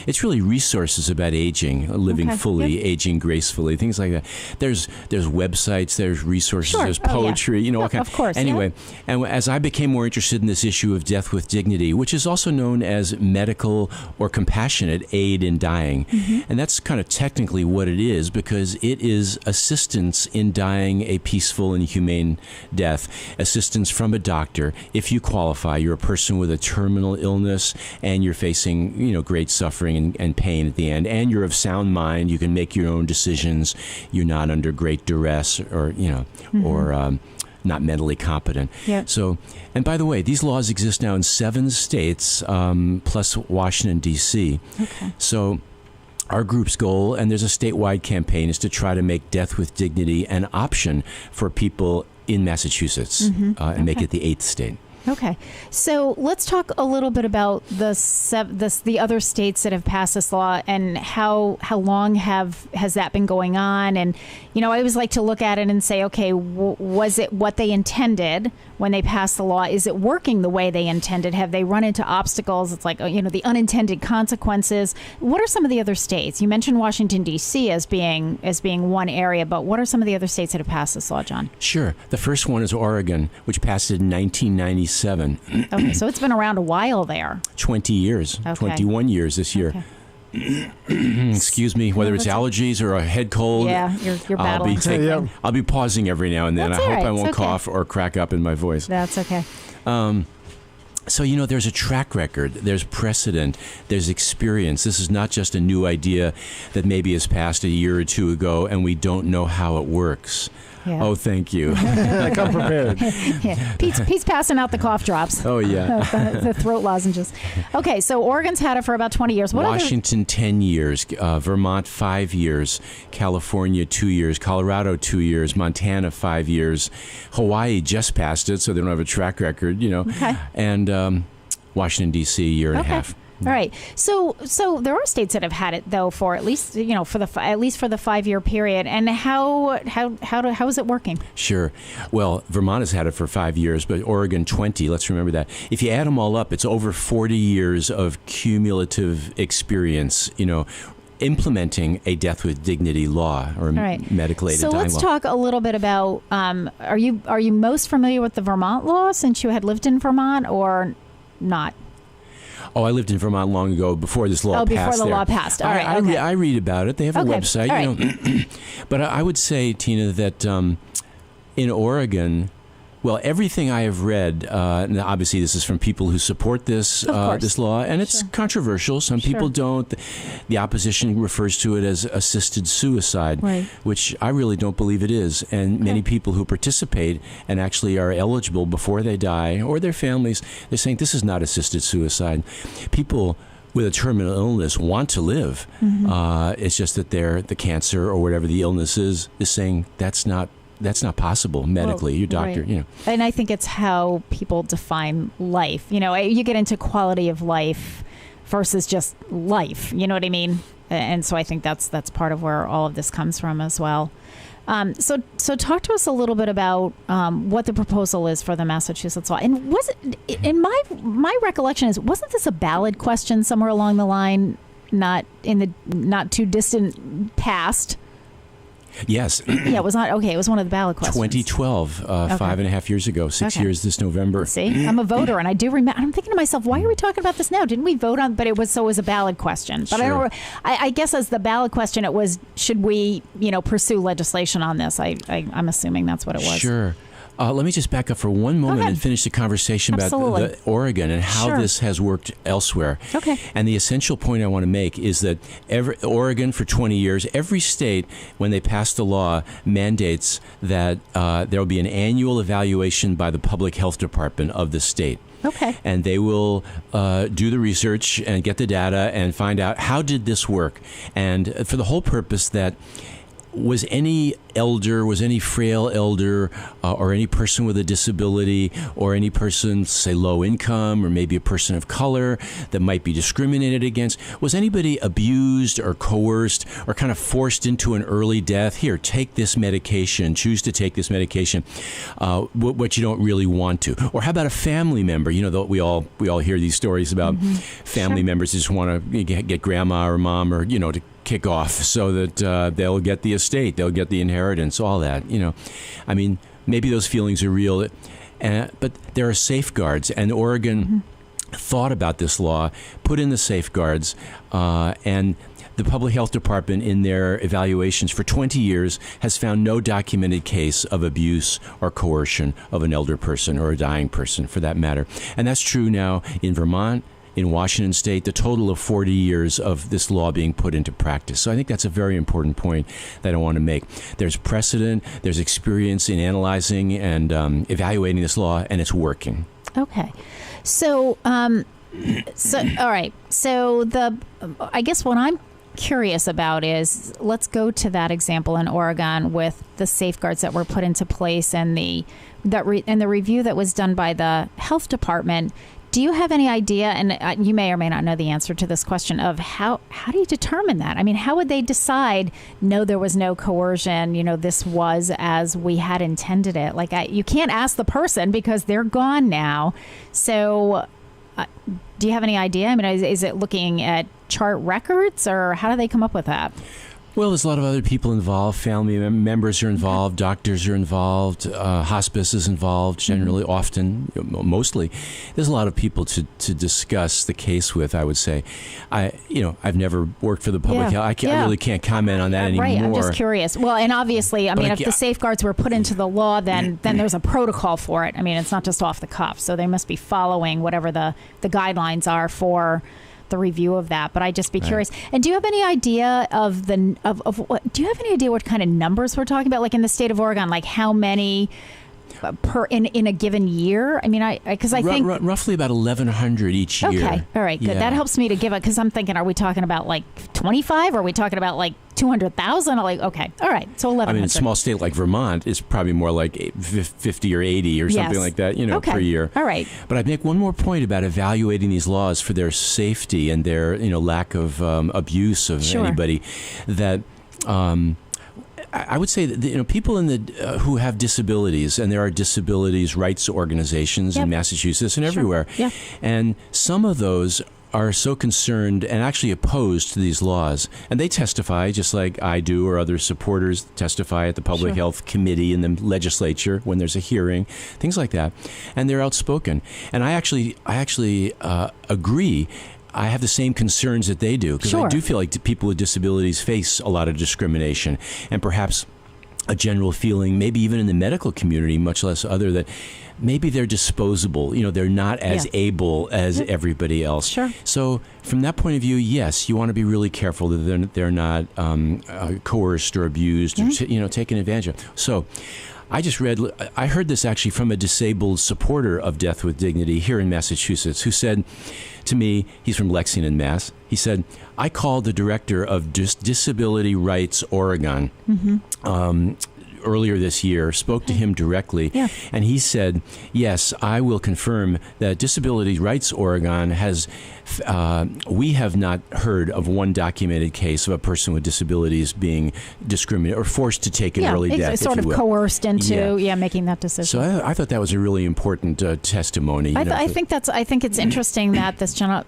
it's really resources about aging, living fully, aging gracefully, things like that. There's websites, there's resources, there's poetry, all kinds. Of course. Anyway, and as I became more interested in this issue of death with dignity, which is also known as medical or compassionate aid in dying, and that's kind of technically what it is, because it is assistance in dying a peaceful and humane death, assistance from a doctor if you qualify. You're a person with a terminal illness and you're facing, great suffering and pain at the end, and you're of sound mind. You can make your own decisions. You're not under great duress or, or not mentally competent. Yep. So, and by the way, these laws exist now in 7 states, plus Washington, D.C. Okay. So our group's goal, and there's a statewide campaign, is to try to make death with dignity an option for people in Massachusetts and make it the 8th state. Okay, so let's talk a little bit about the other states that have passed this law and how long has that been going on? And I always like to look at it and say, okay, was it what they intended when they passed the law? Is it working the way they intended? Have they run into obstacles? It's like the unintended consequences. What are some of the other states? You mentioned Washington D.C. as being one area, but what are some of the other states that have passed this law, John? Sure. The first one is Oregon, which passed it in 1997. Okay, so it's been around a while there. 20 years, okay. 21 years this year. Okay. Excuse me, whether it's allergies or a head cold. Yeah, you're battling. I'll be pausing every now and then. That's I hope right. I won't cough or crack up in my voice. That's okay. So, there's a track record, there's precedent, there's experience. This is not just a new idea that maybe has passed a year or 2 ago and we don't know how it works. Yeah. Oh, thank you. Come prepared. Yeah. Pete's passing out the cough drops. Oh, yeah. the throat lozenges. Okay, so Oregon's had it for about 20 years. Washington, 10 years. Vermont, 5 years. California, 2 years. Colorado, 2 years. Montana, 5 years. Hawaii just passed it, so they don't have a track record, Okay. And Washington, D.C., a year and a half. All right. So there are states that have had it though for at least for the 5-year period. And how is it working? Sure. Well, Vermont has had it for 5 years, but Oregon 20. Let's remember that. If you add them all up, it's over 40 years of cumulative experience. Implementing a death with dignity law or medical aid in dying law. So let's talk a little bit about. Are you most familiar with the Vermont law since you had lived in Vermont or not? Oh, I lived in Vermont long ago before this law passed. Before the law passed. All right. I read about it. They have a website. Right. But I would say, Tina, that in Oregon, well, everything I have read, and obviously this is from people who support this law, and it's controversial. Some people don't. The opposition refers to it as assisted suicide, which I really don't believe it is. And many people who participate and actually are eligible before they die, or their families, they're saying this is not assisted suicide. People with a terminal illness want to live. It's just that the cancer or whatever the illness is saying that's not possible medically. Your doctor, And I think it's how people define life. You get into quality of life versus just life. You know what I mean? And so I think that's part of where all of this comes from as well. So talk to us a little bit about what the proposal is for the Massachusetts law. And was it, in my recollection wasn't this a ballot question somewhere along the line, not in the not too distant past? Yes. Yeah, it was not. Okay, it was one of the ballot questions. 2012, 5.5 years ago, 6 years this November. See, I'm a voter, and I do remember. I'm thinking to myself, why are we talking about this now? Didn't we vote on? But it was a ballot question. But Sure. I guess as the ballot question, it was, should we, pursue legislation on this? I'm assuming that's what it was. Sure. Let me just back up for one moment and finish the conversation about the Oregon and how this has worked elsewhere. Okay. And the essential point I want to make is that Oregon, for 20 years, every state, when they pass the law, mandates that there will be an annual evaluation by the public health department of the state. Okay. And they will do the research and get the data and find out, how did this work? And for the whole purpose that was any frail elder or any person with a disability or any person, say, low income or maybe a person of color that might be discriminated against, was anybody abused or coerced or kind of forced into an early death? Here, take this medication, choose to take this medication, what you don't really want to. Or how about a family member? We all hear these stories about family members who just want to get grandma or mom or, to kick off so that they'll get the estate, they'll get the inheritance, all that. I mean, maybe those feelings are real, but there are safeguards, and Oregon thought about this law, put in the safeguards, and the public health department in their evaluations for 20 years has found no documented case of abuse or coercion of an elder person or a dying person, for that matter. And that's true now in Vermont, in Washington State, the total of 40 years of this law being put into practice. So I think that's a very important point that I want to make. There's precedent, there's experience in analyzing and evaluating this law, and it's working. Okay. So, all right. So I guess what I'm curious about is, let's go to that example in Oregon with the safeguards that were put into place and the review that was done by the health department. Do you have any idea, and you may or may not know the answer to this question, of how do you determine that? I mean, how would they decide, no, there was no coercion, this was as we had intended it? Like, you can't ask the person because they're gone now. So do you have any idea? I mean, is it looking at chart records, or how do they come up with that? Well, there's a lot of other people involved. Family members are involved. Doctors are involved. Hospice is involved, generally, often, mostly. There's a lot of people to discuss the case with, I would say. I've never worked for the public health. I really can't comment on that anymore. Right, I'm just curious. Well, and obviously, if the safeguards were put into the law, then there's a protocol for it. I mean, it's not just off the cuff. So they must be following whatever the guidelines are for the review of that. But I'd just be curious. And do you have any idea of what? Do you have any idea what kind of numbers we're talking about? Like in the state of Oregon, like how many in a given year? I mean, because I think roughly about 1,100 each year. Okay, all right, good. Yeah. That helps me to give it, because I'm thinking, are we talking about like 25? Or are we talking about like 200,000? Like, okay, all right, so 1,100. I mean, a small state like Vermont is probably more like 50 or 80 or something like that, per year. All right. But I'd make one more point about evaluating these laws for their safety and their lack of abuse of anybody. That I would say that people who have disabilities, and there are disabilities rights organizations in Massachusetts and everywhere, and some of those are so concerned and actually opposed to these laws, and they testify just like I do, or other supporters testify at the Public Health Committee in the legislature when there's a hearing, things like that, and they're outspoken. And I actually agree. I have the same concerns that they do, because I do feel like people with disabilities face a lot of discrimination, and perhaps a general feeling, maybe even in the medical community, much less other, that maybe they're disposable. They're not as able as everybody else. Sure. So from that point of view, yes, you want to be really careful that they're not coerced or abused or taken advantage of. So I heard this actually from a disabled supporter of Death with Dignity here in Massachusetts, who said to me, he's from Lexington, Mass. He said, I called the director of Disability Rights Oregon earlier this year, spoke to him directly, Yeah. and he said, yes, I will confirm that Disability Rights Oregon has, we have not heard of one documented case of a person with disabilities being discriminated or forced to take an early death, sort if of you will. coerced into making that decision. So I thought that was a really important testimony. I think it's interesting that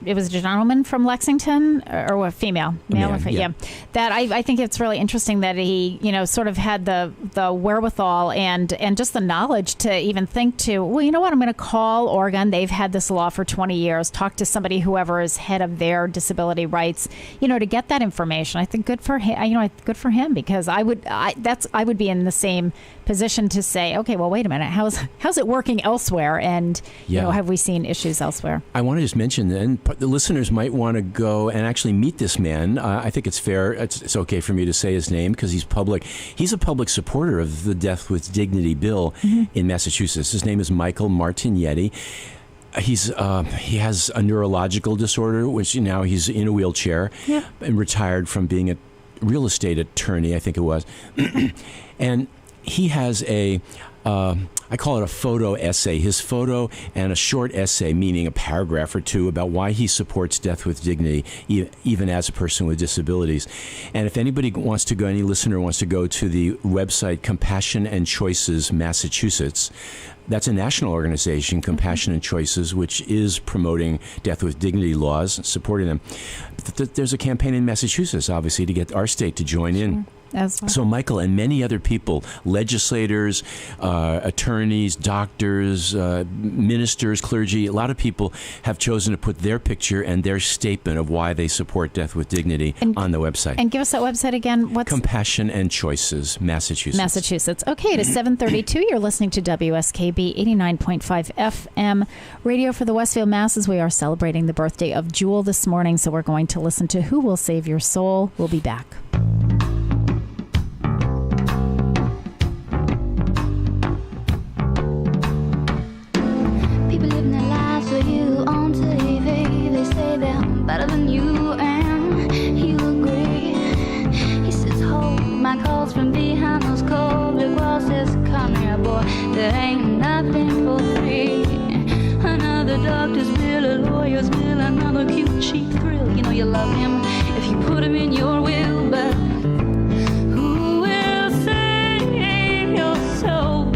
it was a gentleman from Lexington, or what, female, male, Man, or yeah. That I think it's really interesting that he sort of had the wherewithal and just the knowledge to even think to, well, you know what, I'm going to call Oregon. They've had this law for 20 years. Talk to somebody, whoever is head of their disability rights, to get that information. I think good for him. Good for him, because I would be in the same position to say, okay, well, wait a minute, how's it working elsewhere, and have we seen issues elsewhere? I want to just mention, then the listeners might want to go and actually meet this man. I think it's fair. It's okay for me to say his name because he's public. He's a public supporter of the Death with Dignity bill in Massachusetts. His name is Michael Martignetti. He has a neurological disorder, which now he's in a wheelchair and retired from being a real estate attorney, I think it was. And he has I call it a photo essay. His photo and a short essay, meaning a paragraph or two, about why he supports death with dignity, even as a person with disabilities. And if anybody wants to go, any listener wants to go to the website Compassion and Choices Massachusetts, that's a national organization, Compassion and Choices, which is promoting death with dignity laws, supporting them. There's a campaign in Massachusetts, obviously, to get our state to join in. So Michael and many other people, legislators, attorneys, doctors, ministers, clergy, a lot of people have chosen to put their picture and their statement of why they support death with dignity on the website. And give us that website again. What's Compassion and Choices, Massachusetts. Okay, it is 7:32. You're listening to WSKB 89.5 FM radio for the Westfield Masses. We are celebrating the birthday of Jewel this morning, so we're going to listen to Who Will Save Your Soul. We'll be back. Better than you, and he'll agree. He says, hold my calls from behind those cold brick walls. Says, come here, boy, there ain't nothing for free. Another doctor's bill, a lawyer's bill, another cute cheap thrill. You know you love him if you put him in your will, but who will save your soul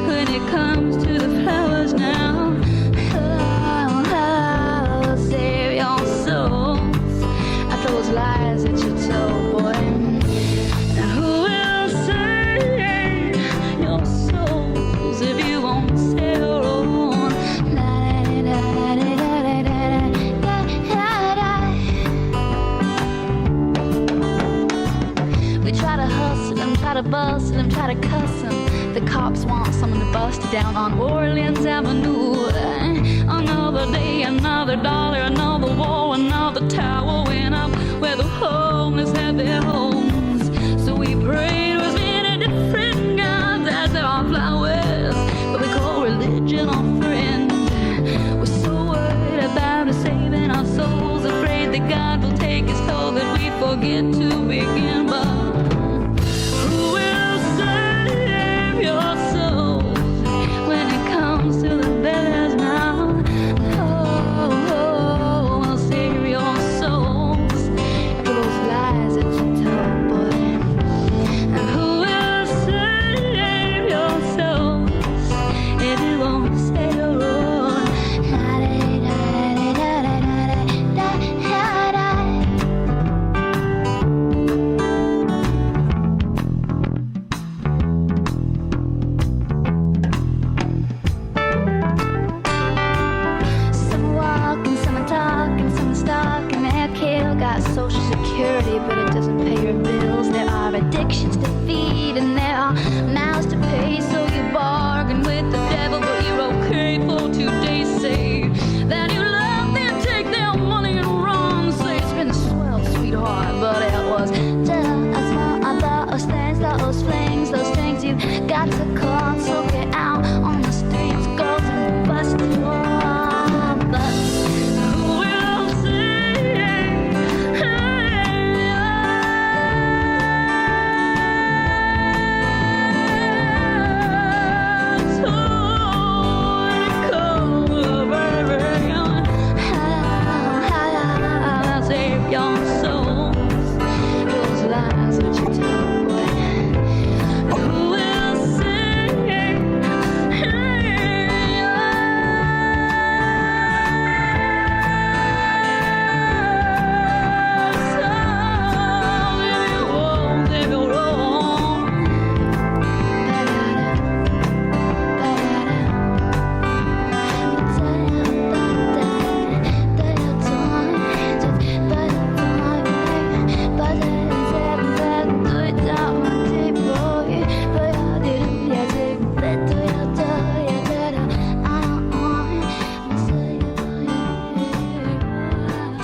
when it comes to the flowers now? Lies that you told, boy. And who will save your souls if you won't say your own? We try to hustle him, try to bustle him, try to cuss him. The cops want someone to bust down on Orleans Avenue. Another day, another dollar, another wall, another tower went up where the homeless had their homes. So we prayed with many different gods, as there are flowers, but we call religion our friend. We're so worried about us saving our souls, afraid that God will take his toll, that we forget to begin. But who will save your soul when it comes to the beggars now? Social Security, but it doesn't pay your bills. There are addictions to feed and there are mouths to pay. So you bargain with the devil, but you're okay for 2 days. Say that you love them, take their money and run. Say it's been swell, sweetheart, but it was just one of those things, those flings, those things you've got to call. So get out on the streets, girls, and bust the wall.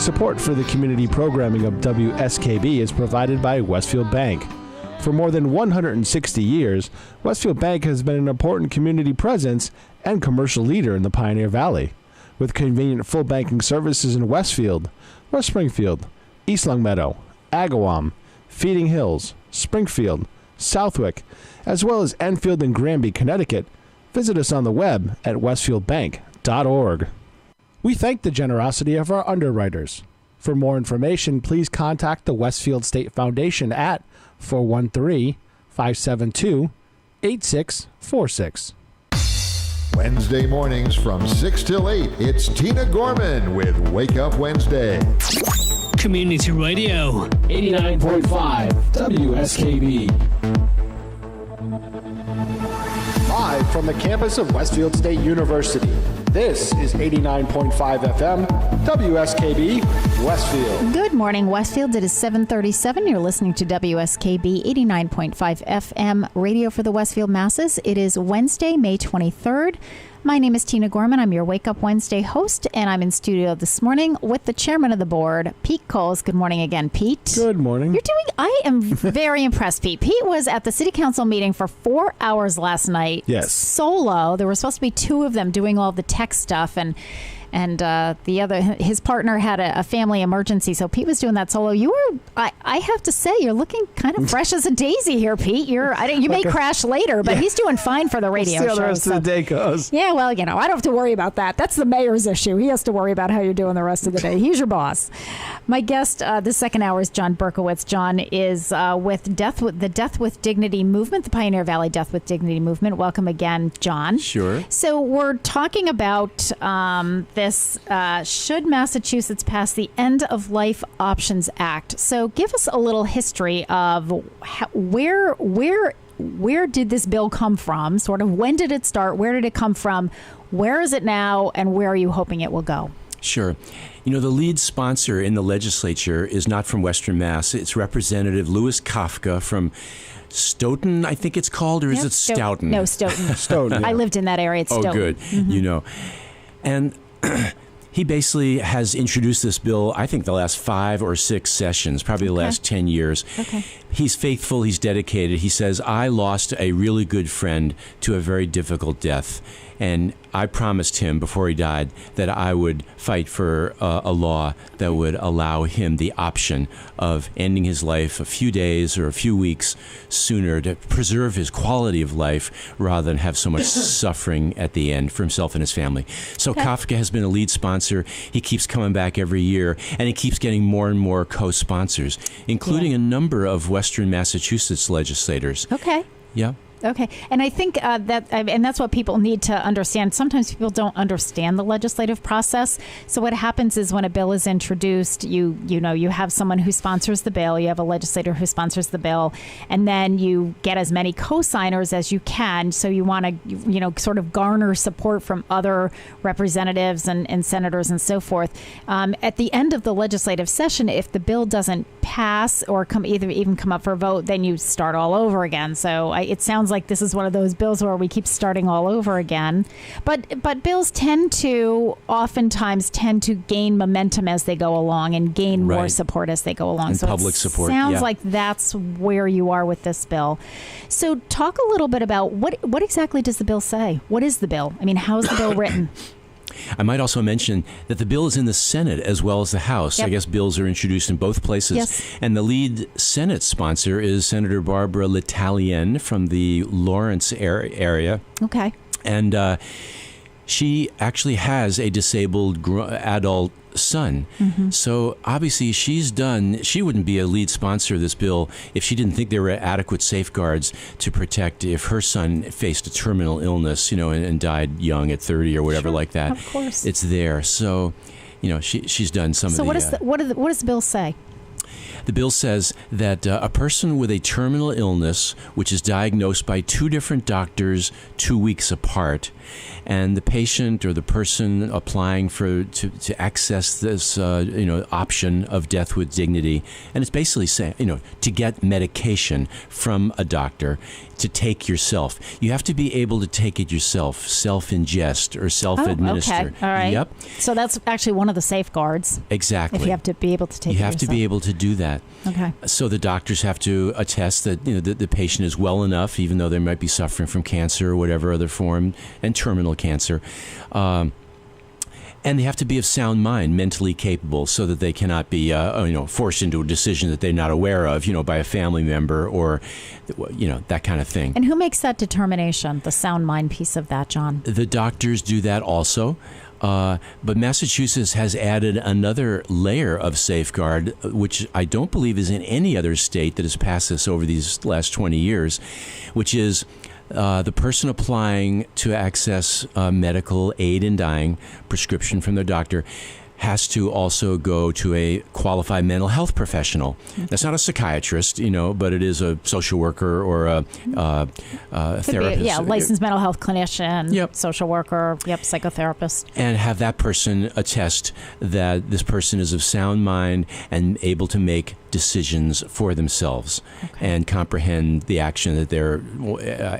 Support for the community programming of WSKB is provided by Westfield Bank. For more than 160 years, Westfield Bank has been an important community presence and commercial leader in the Pioneer Valley. With convenient full banking services in Westfield, West Springfield, East Longmeadow, Agawam, Feeding Hills, Springfield, Southwick, as well as Enfield and Granby, Connecticut, visit us on the web at westfieldbank.org. We thank the generosity of our underwriters. For more information, please contact the Westfield State Foundation at 413-572-8646. Wednesday mornings from 6 till 8, it's Tina Gorman with Wake Up Wednesday. Community Radio. 89.5 WSKB. Live from the campus of Westfield State University, this is 89.5 FM, WSKB, Westfield. Good morning, Westfield. It is 7:37. You're listening to WSKB 89.5 FM, radio for the Westfield masses. It is Wednesday, May 23rd. My name is Tina Gorman. I'm your Wake Up Wednesday host, and I'm in studio this morning with the chairman of the board, Pete Coles. Good morning again, Pete. Good morning. I am very impressed, Pete. Pete was at the city council meeting for 4 hours last night. Yes. Solo. There were supposed to be two of them doing all the tech stuff, and the other, his partner had a family emergency, so Pete was doing that solo. I have to say, you're looking kind of fresh as a daisy here, Pete. You may crash later, but he's doing fine for the radio show. We'll see how the rest of the day goes. Yeah, well, I don't have to worry about that. That's the mayor's issue. He has to worry about how you're doing the rest of the day. He's your boss. My guest this second hour is John Berkowitz. John is with the Death with Dignity movement, the Pioneer Valley Death with Dignity movement. Welcome again, John. Sure. So we're talking about this. Should Massachusetts pass the End of Life Options Act? So give us a little history of where did this bill come from? Sort of when did it start? Where did it come from? Where is it now? And where are you hoping it will go? Sure. The lead sponsor in the legislature is not from Western Mass. It's Representative Louis Kafka from Stoughton, I think it's called, or is it Stoughton? No, Stoughton. Stoughton. Yeah. I lived in that area. It's Stoughton. Oh, good. Mm-hmm. And he basically has introduced this bill, I think, the last 5 or 6 sessions, probably the last 10 years. Okay. He's faithful. He's dedicated. He says, I lost a really good friend to a very difficult death. And I promised him before he died that I would fight for a law that would allow him the option of ending his life a few days or a few weeks sooner to preserve his quality of life rather than have so much suffering at the end for himself and his family. So Kafka has been a lead sponsor. He keeps coming back every year, and he keeps getting more and more co-sponsors, including a number of Western Massachusetts legislators. Okay. Yeah. Okay. And I think and that's what people need to understand. Sometimes people don't understand the legislative process. So what happens is when a bill is introduced, you have someone who sponsors the bill, you have a legislator who sponsors the bill, and then you get as many co-signers as you can. So you want to, sort of garner support from other representatives and senators and so forth. At the end of the legislative session, if the bill doesn't pass or even come up for a vote, then you start all over again. So it sounds like this is one of those bills where we keep starting all over again. But bills oftentimes tend to gain momentum as they go along and gain more support as they go along. And so public support. Sounds like that's where you are with this bill. So talk a little bit about what exactly does the bill say? What is the bill? I mean, how is the bill written? I might also mention that the bill is in the Senate as well as the House. Yep. I guess bills are introduced in both places. Yes. And the lead Senate sponsor is Senator Barbara L'Italienne from the Lawrence area. Okay. And she actually has a disabled adult son. Mm-hmm. So obviously she wouldn't be a lead sponsor of this bill if she didn't think there were adequate safeguards to protect if her son faced a terminal illness, and died young at 30 or whatever like that. Of course. It's there. So, she's done some of the... So what does the bill say? The bill says that a person with a terminal illness, which is diagnosed by two different doctors 2 weeks apart, and the patient or the person applying to access this option of death with dignity, and it's basically saying to get medication from a doctor to take yourself. You have to be able to take it yourself, self-ingest or self-administer. Oh, okay. All right. Yep. So that's actually one of the safeguards. Exactly. If you have to be able to take it yourself. You have to be able to do that. Okay. So the doctors have to attest that the patient is well enough, even though they might be suffering from cancer or whatever other form, and terminal cancer. And they have to be of sound mind, mentally capable, so that they cannot be, forced into a decision that they're not aware of, by a family member or, that kind of thing. And who makes that determination, the sound mind piece of that, John? The doctors do that also. But Massachusetts has added another layer of safeguard, which I don't believe is in any other state that has passed this over these last 20 years, which is the person applying to access medical aid in dying, prescription from their doctor, has to also go to a qualified mental health professional. That's not a psychiatrist, but it is a social worker or a therapist. Licensed mental health clinician, Yep. social worker, psychotherapist. And have that person attest that this person is of sound mind and able to make decisions for themselves and comprehend the action that they're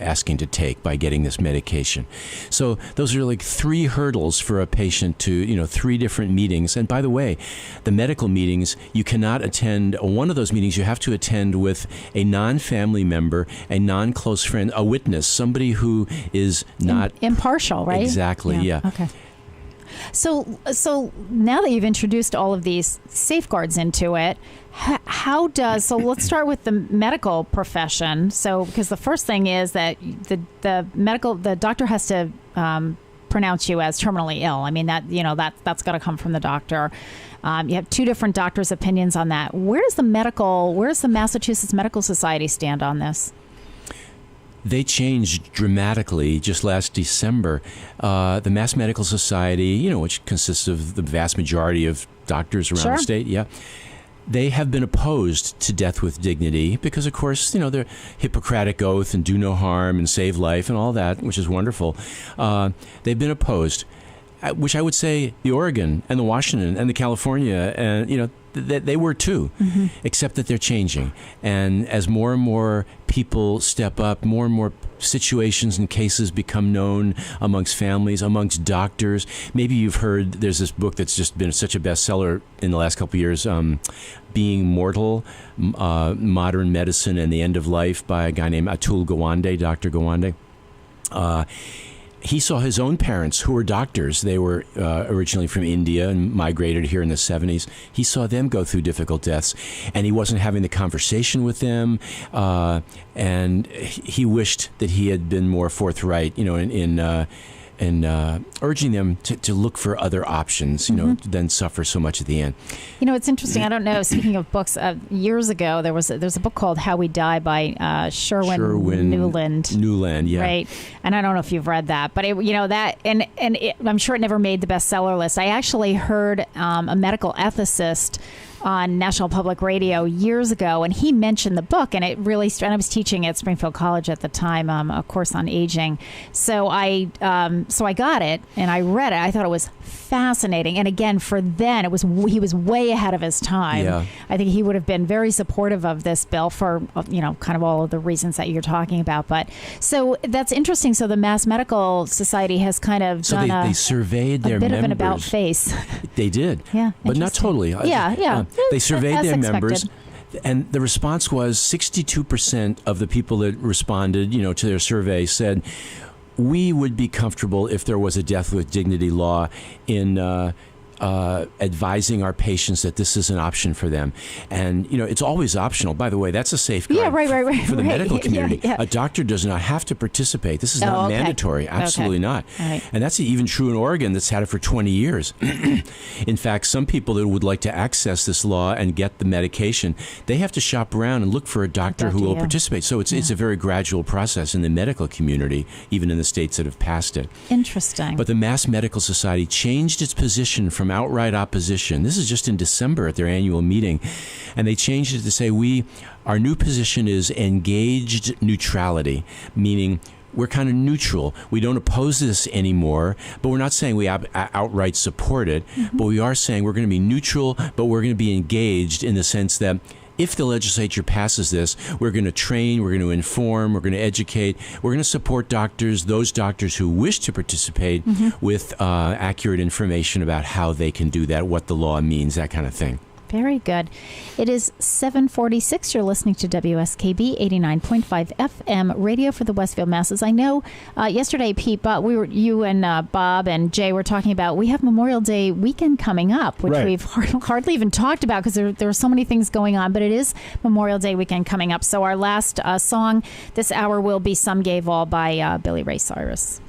asking to take by getting this medication. So those are like 3 hurdles for a patient to, 3 different meetings. And by the way, the medical meetings, you cannot attend one of those meetings. You have to attend with a non-family member, a non-close friend, a witness, somebody who is not impartial, right? Exactly. Yeah. Okay. So now that you've introduced all of these safeguards into it, so let's start with the medical profession. So, because the first thing is that the doctor has to pronounce you as terminally ill. I mean, that's got to come from the doctor. You have 2 different doctors' opinions on that. Where does the Massachusetts Medical Society stand on this? They changed dramatically just last December. The Mass Medical Society, which consists of the vast majority of doctors around the state, they have been opposed to death with dignity because, of course, their Hippocratic oath and do no harm and save life and all that, which is wonderful. They've been opposed, which I would say the Oregon and the Washington and the California and, they were too, except that they're changing. And as more and more people step up, more and more situations and cases become known amongst families, amongst doctors. Maybe you've heard there's this book that's just been such a bestseller in the last couple of years, Being Mortal, Modern Medicine and the End of Life by a guy named Atul Gawande, Dr. Gawande. He saw his own parents, who were doctors. They were originally from India and migrated here in the 70s. He saw them go through difficult deaths, and he wasn't having the conversation with them. And he wished that he had been more forthright, in urging them to look for other options, than suffer so much at the end. It's interesting. I don't know. Speaking of books, years ago there's a book called How We Die by Sherwin Newland. Newland, yeah. Right. And I don't know if you've read that, but I'm sure it never made the bestseller list. I actually heard a medical ethicist on National Public Radio years ago, and he mentioned the book, and it really. And I was teaching at Springfield College at the time, a course on aging. So I got it and I read it. I thought it was fascinating, and again, for then, he was way ahead of his time. Yeah. I think he would have been very supportive of this bill for kind of all of the reasons that you're talking about. But so that's interesting. So the Mass Medical Society has kind of done they surveyed their bit members. of an about face. They did, yeah, but not totally. Yeah. They surveyed their expected. members, and the response was 62% of the people that responded, to their survey said, we would be comfortable if there was a death with dignity law in advising our patients that this is an option for them. And, it's always optional. By the way, that's a safeguard for the medical community. Yeah. A doctor does not have to participate. This is not mandatory. Absolutely not. Right. And that's even true in Oregon that's had it for 20 years. In fact, some people that would like to access this law and get the medication, they have to shop around and look for a doctor who will participate. So it's a very gradual process in the medical community, even in the states that have passed it. Interesting. But the Mass Medical Society changed its position from from outright opposition. This is just in December at their annual meeting. And they changed it to say our new position is engaged neutrality, meaning we're kind of neutral. We don't oppose this anymore, but we're not saying we outright support it. Mm-hmm. But we are saying we're going to be neutral, but we're going to be engaged in the sense that if the legislature passes this, we're going to train, we're going to inform, we're going to educate, we're going to support those doctors who wish to participate with accurate information about how they can do that, what the law means, that kind of thing. Very good. It is 7:46. You're listening to WSKB 89.5 FM radio for the Westfield Masses. I know yesterday, Pete, but you and Bob and Jay were talking about we have Memorial Day weekend coming up, which we've hardly even talked about because there are so many things going on. But it is Memorial Day weekend coming up. So our last song this hour will be "Some Gave All" by Billy Ray Cyrus.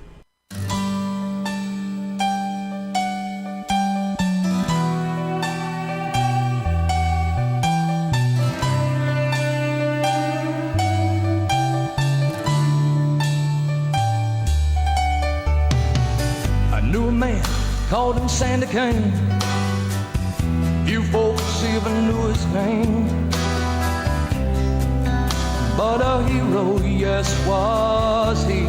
Called him Sandy Kane. Few folks even knew his name, but a hero, yes, was he.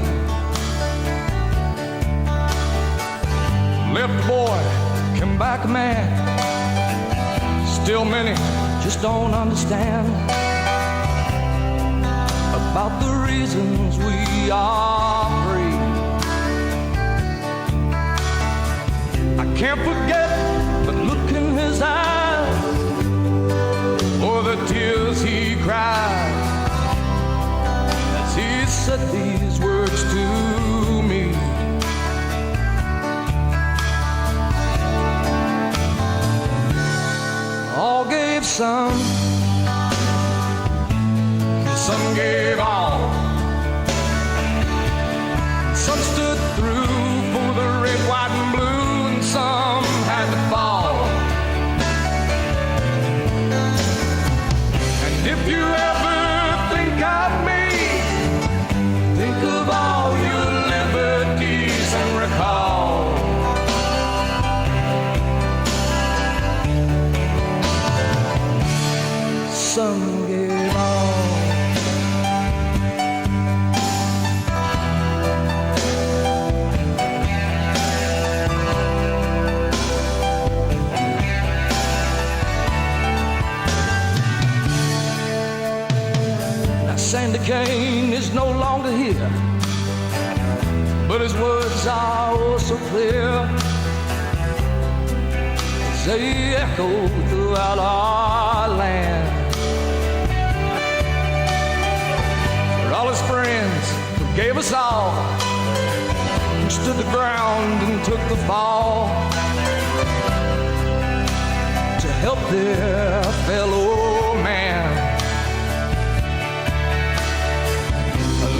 Left a boy, came back a man. Still many just don't understand about the reasons we are free. I can't forget the look in his eyes, or the tears he cried as he said these words to me. All gave some gave all. Some stood through for the red, white, and blue, and some had to fall. And if you ever think of me, think of all your liberties and recall some gave all. Sandy Kane is no longer here, but his words are oh so clear as they echo throughout our land. For all his friends who gave us all, who stood the ground and took the fall to help their fellow man.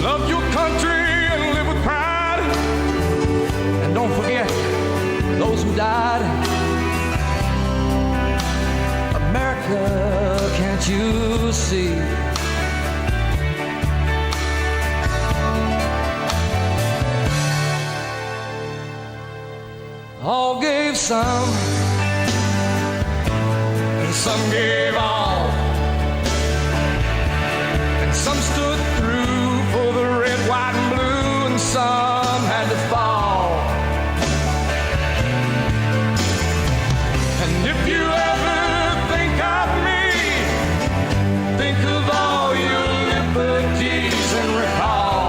Love your country and live with pride, and don't forget those who died. America, can't you see? All gave some, and some gave all, and some stood through for the red, white, and blue, and some had to fall. And if you ever think of me, think of all your liberties and recall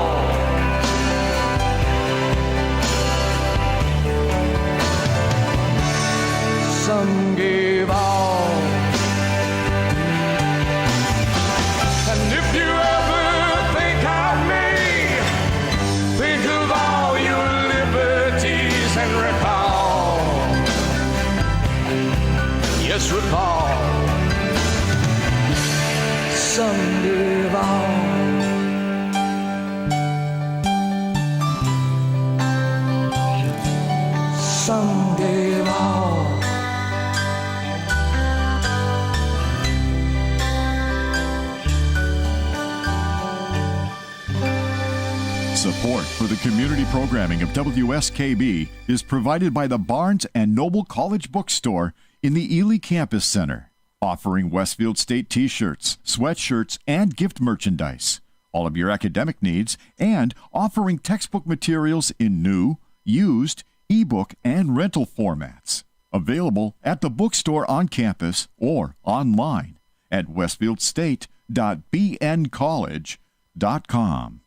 some gave all. And if you ever think of me, think of all your liberties and recall. Yes, recall. Some gave all. Some gave all. Support for the community programming of WSKB is provided by the Barnes & Noble College Bookstore in the Ely Campus Center, offering Westfield State t-shirts, sweatshirts, and gift merchandise, all of your academic needs, and offering textbook materials in new, used, ebook, and rental formats. Available at the bookstore on campus or online at westfieldstate.bncollege.com.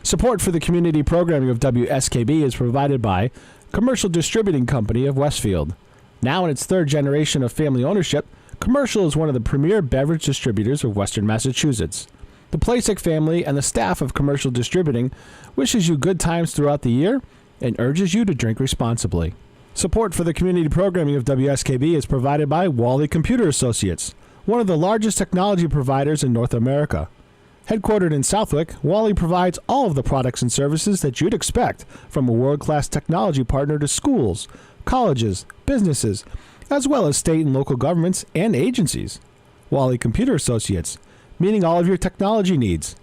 Support for the community programming of WSKB is provided by Commercial Distributing Company of Westfield. Now in its third generation of family ownership, Commercial is one of the premier beverage distributors of Western Massachusetts. The Plasek family and the staff of Commercial Distributing wishes you good times throughout the year and urges you to drink responsibly. Support for the community programming of WSKB is provided by Wally Computer Associates, one of the largest technology providers in North America. Headquartered in Southwick, Wally provides all of the products and services that you'd expect from a world-class technology partner to schools, colleges, businesses, as well as state and local governments and agencies. Wally Computer Associates, meeting all of your technology needs.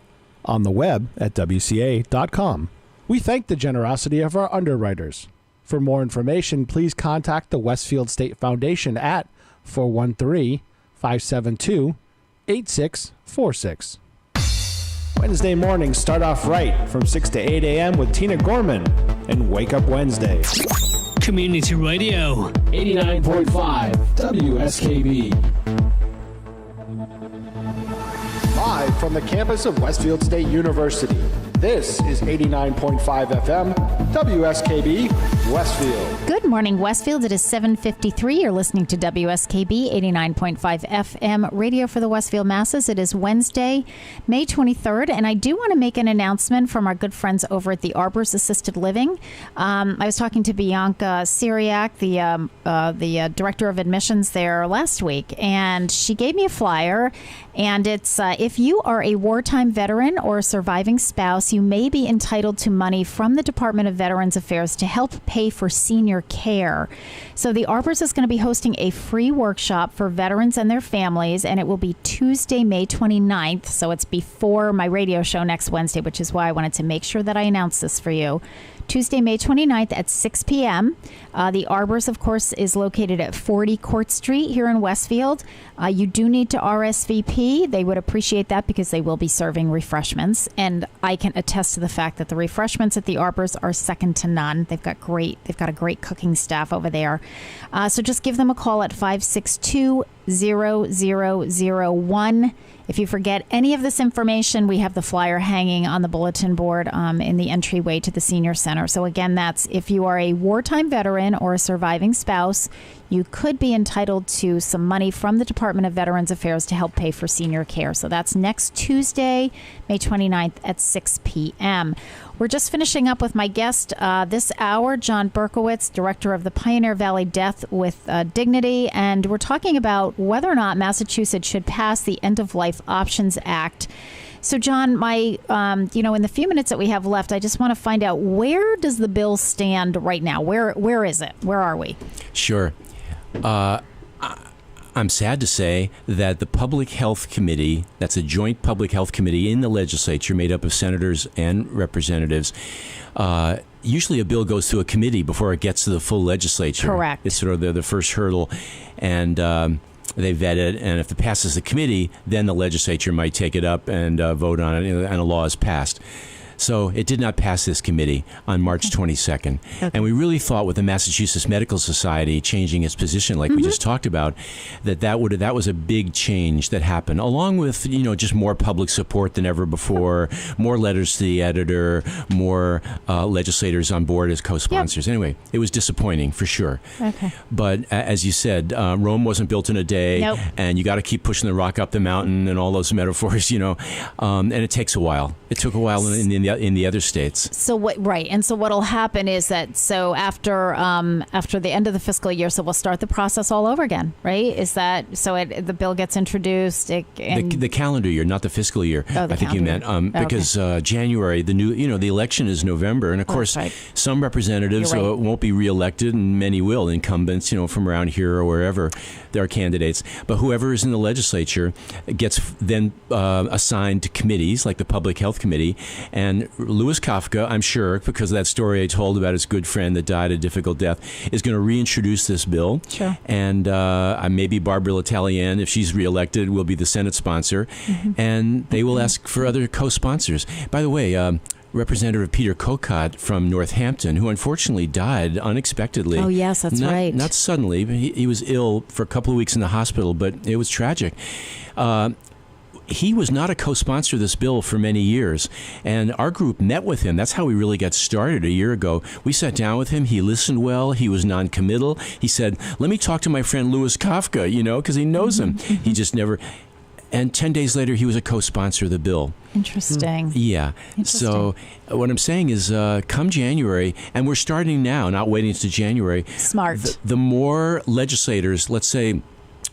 On the web at WCA.com. We thank the generosity of our underwriters. For more information, please contact the Westfield State Foundation at 413-572-8646. Wednesday mornings start off right from 6 to 8 a.m. with Tina Gorman and Wake Up Wednesday. Community Radio. 89.5 WSKB. Live from the campus of Westfield State University, this is 89.5 FM, WSKB, Westfield. Good morning, Westfield. It is 7:53. You're listening to WSKB 89.5 FM, radio for the Westfield masses. It is Wednesday, May 23rd, and I do want to make an announcement from our good friends over at the Arbors Assisted Living. I was talking to Bianca Syriac, the director of admissions there last week, and she gave me a flyer, and it's if you are a wartime veteran or a surviving spouse, you may be entitled to money from the Department of Veterans Affairs to help pay for senior care. So the Arbors is going to be hosting a free workshop for veterans and their families, and it will be Tuesday, May 29th. So it's before my radio show next Wednesday, which is why I wanted to make sure that I announced this for you. Tuesday, May 29th at 6 p.m. The Arbors, of course, is located at 40 Court Street here in Westfield. You do need to RSVP. They would appreciate that because they will be serving refreshments. And I can attest to the fact that the refreshments at the Arbors are second to none. They've got a great cooking staff over there. So just give them a call at 562-0001. If you forget any of this information, we have the flyer hanging on the bulletin board in the entryway to the Senior Center. So again, that's if you are a wartime veteran or a surviving spouse, you could be entitled to some money from the Department of Veterans Affairs to help pay for senior care. So that's next Tuesday, May 29th at 6 p.m. We're just finishing up with my guest this hour, John Berkowitz, director of the Pioneer Valley Death with Dignity, and we're talking about whether or not Massachusetts should pass the End-of-Life Options Act. So, John, in the few minutes that we have left, I just want to find out, where does the bill stand right now? Where is it? Where are we? Sure. I'm sad to say that the Public Health Committee, that's a joint public health committee in the legislature made up of senators and representatives, usually a bill goes to a committee before it gets to the full legislature. Correct. It's sort of the first hurdle, and they vet it, and if it passes the committee, then the legislature might take it up and vote on it, and a law is passed. So it did not pass this committee on March 22nd. Okay. And we really thought with the Massachusetts Medical Society changing its position, like we just talked about, that was a big change that happened, along with, just more public support than ever before, more letters to the editor, more legislators on board as co-sponsors. Yep. Anyway, it was disappointing for sure. Okay. But as you said, Rome wasn't built in a day, nope. And you got to keep pushing the rock up the mountain and all those metaphors, and it takes a while. It took a while in the other states. So what'll happen is that after the end of the fiscal year, so we'll start the process all over again, right? Is that so? The bill gets introduced. The calendar year, not the fiscal year. Oh, I think you meant because January, the election is November, and of course some representatives won't be reelected, and many will, incumbents, from around here or wherever there are candidates. But whoever is in the legislature gets then assigned to committees like the Public Health Committee, and and Louis Kafka, I'm sure, because of that story I told about his good friend that died a difficult death, is going to reintroduce this bill. Sure. And maybe Barbara L'Italienne, if she's reelected, will be the Senate sponsor. And they will ask for other co-sponsors. By the way, Representative Peter Kokot from Northampton, who unfortunately died unexpectedly. Oh, yes, that's right. Not suddenly. He was ill for a couple of weeks in the hospital, but it was tragic. He was not a co-sponsor of this bill for many years, and our group met with him. That's how we really got started a year ago. We sat down with him. He listened well. He was non-committal. He said, let me talk to my friend Louis Kafka, because he knows him. He just never... And 10 days later, he was a co-sponsor of the bill. Interesting. Yeah. So what I'm saying is come January, and we're starting now, not waiting until January. Smart. The more legislators, let's say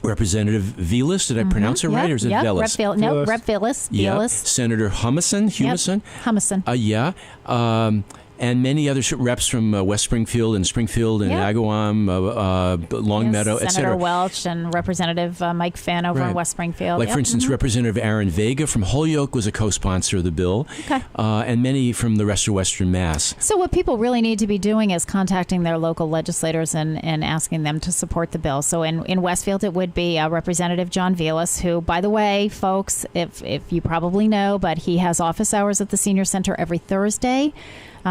Representative Vilas, did I pronounce it right, or is it Velas? Rep Vilas. Yeah. Senator Humison. And many other reps from West Springfield and Agawam, Longmeadow, Senator etc. Welch and Representative Mike Finn over in West Springfield. Like, for instance, Representative Aaron Vega from Holyoke was a co-sponsor of the bill, and many from the rest of Western Mass. So what people really need to be doing is contacting their local legislators and asking them to support the bill. So in Westfield, it would be Representative John Vilas, who, by the way, folks, if you probably know, but he has office hours at the Senior Center every Thursday.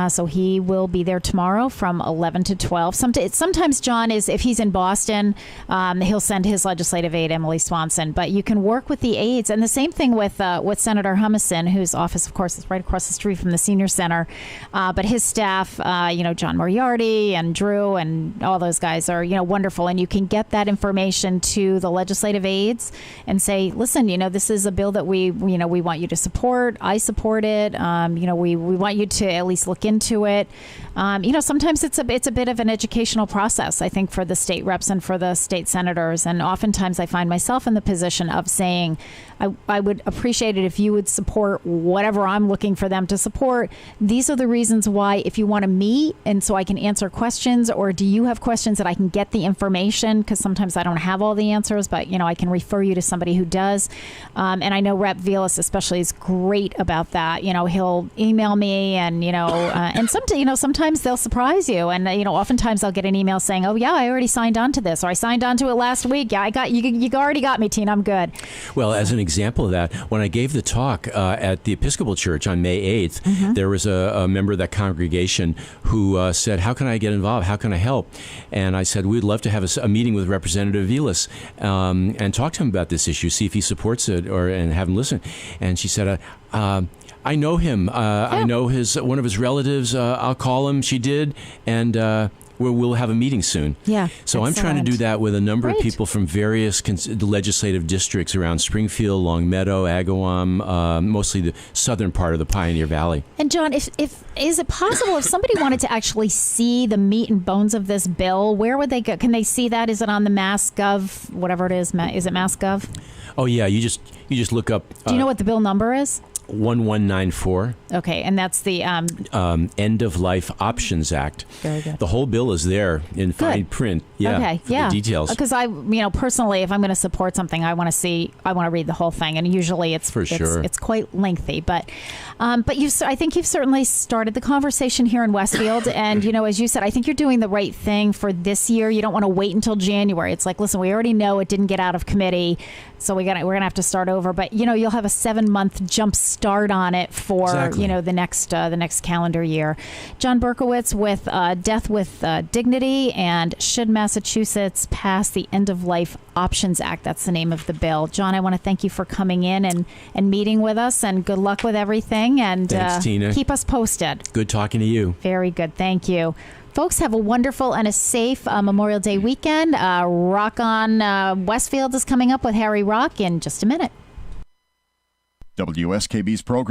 So he will be there tomorrow from 11 to 12. Sometimes John is, if he's in Boston, he'll send his legislative aide, Emily Swanson. But you can work with the aides. And the same thing with Senator Humison, whose office, of course, is right across the street from the Senior Center. But his staff, John Moriarty and Drew and all those guys are, wonderful. And you can get that information to the legislative aides and say, listen, this is a bill that we want you to support. I support it. We want you to at least look into it. Sometimes it's a bit of an educational process, I think, for the state reps and for the state senators. And oftentimes I find myself in the position of saying, I would appreciate it if you would support whatever I'm looking for them to support. These are the reasons why, if you want to meet, and so I can answer questions, or do you have questions that I can get the information? Because sometimes I don't have all the answers, but, I can refer you to somebody who does. And I know Rep Vilas especially is great about that. He'll email me and, and sometimes they'll surprise you. And, oftentimes I'll get an email saying, oh, yeah, I already signed on to this, or I signed on to it last week. Yeah, I got you already got me, Tina. I'm good. Well, as an example of that, when I gave the talk at the Episcopal Church on May 8th, there was a member of that congregation who said, how can I get involved? How can I help? And I said, we'd love to have a meeting with Representative Vilas and talk to him about this issue, see if he supports it, and have him listen. And she said, I know him. I know one of his relatives. I'll call him. She did. And we'll have a meeting soon. Yeah. So excellent. I'm trying to do that with a number of people from various legislative districts around Springfield, Longmeadow, Agawam, mostly the southern part of the Pioneer Valley. And John, is it possible if somebody wanted to actually see the meat and bones of this bill, where would they go? Can they see that? Is it on the MassGov, whatever it is? Is it MassGov? Oh yeah, you just look up. Do you know what the bill number is? 1194. Okay, and that's the End of Life Options Act. Very good. The whole bill is there in fine print. Yeah. Okay. Yeah. The details. Because I, personally, if I'm going to support something, I want to read the whole thing, and usually it's quite lengthy. But I think you've certainly started the conversation here in Westfield, and as you said, I think you're doing the right thing for this year. You don't want to wait until January. It's like, listen, we already know it didn't get out of committee, so we're gonna have to start over. But you'll have a 7-month jump start on it for the next calendar year. John Berkowitz with Death with Dignity and Should Massachusetts Pass the End of Life Options Act? That's the name of the bill. John, I want to thank you for coming in and meeting with us, and good luck with everything. And thanks, Tina. Keep us posted. Good talking to you. Very good. Thank you. Folks, have a wonderful and a safe Memorial Day weekend. Rock on Westfield is coming up with Harry Rock in just a minute. WSKB's program.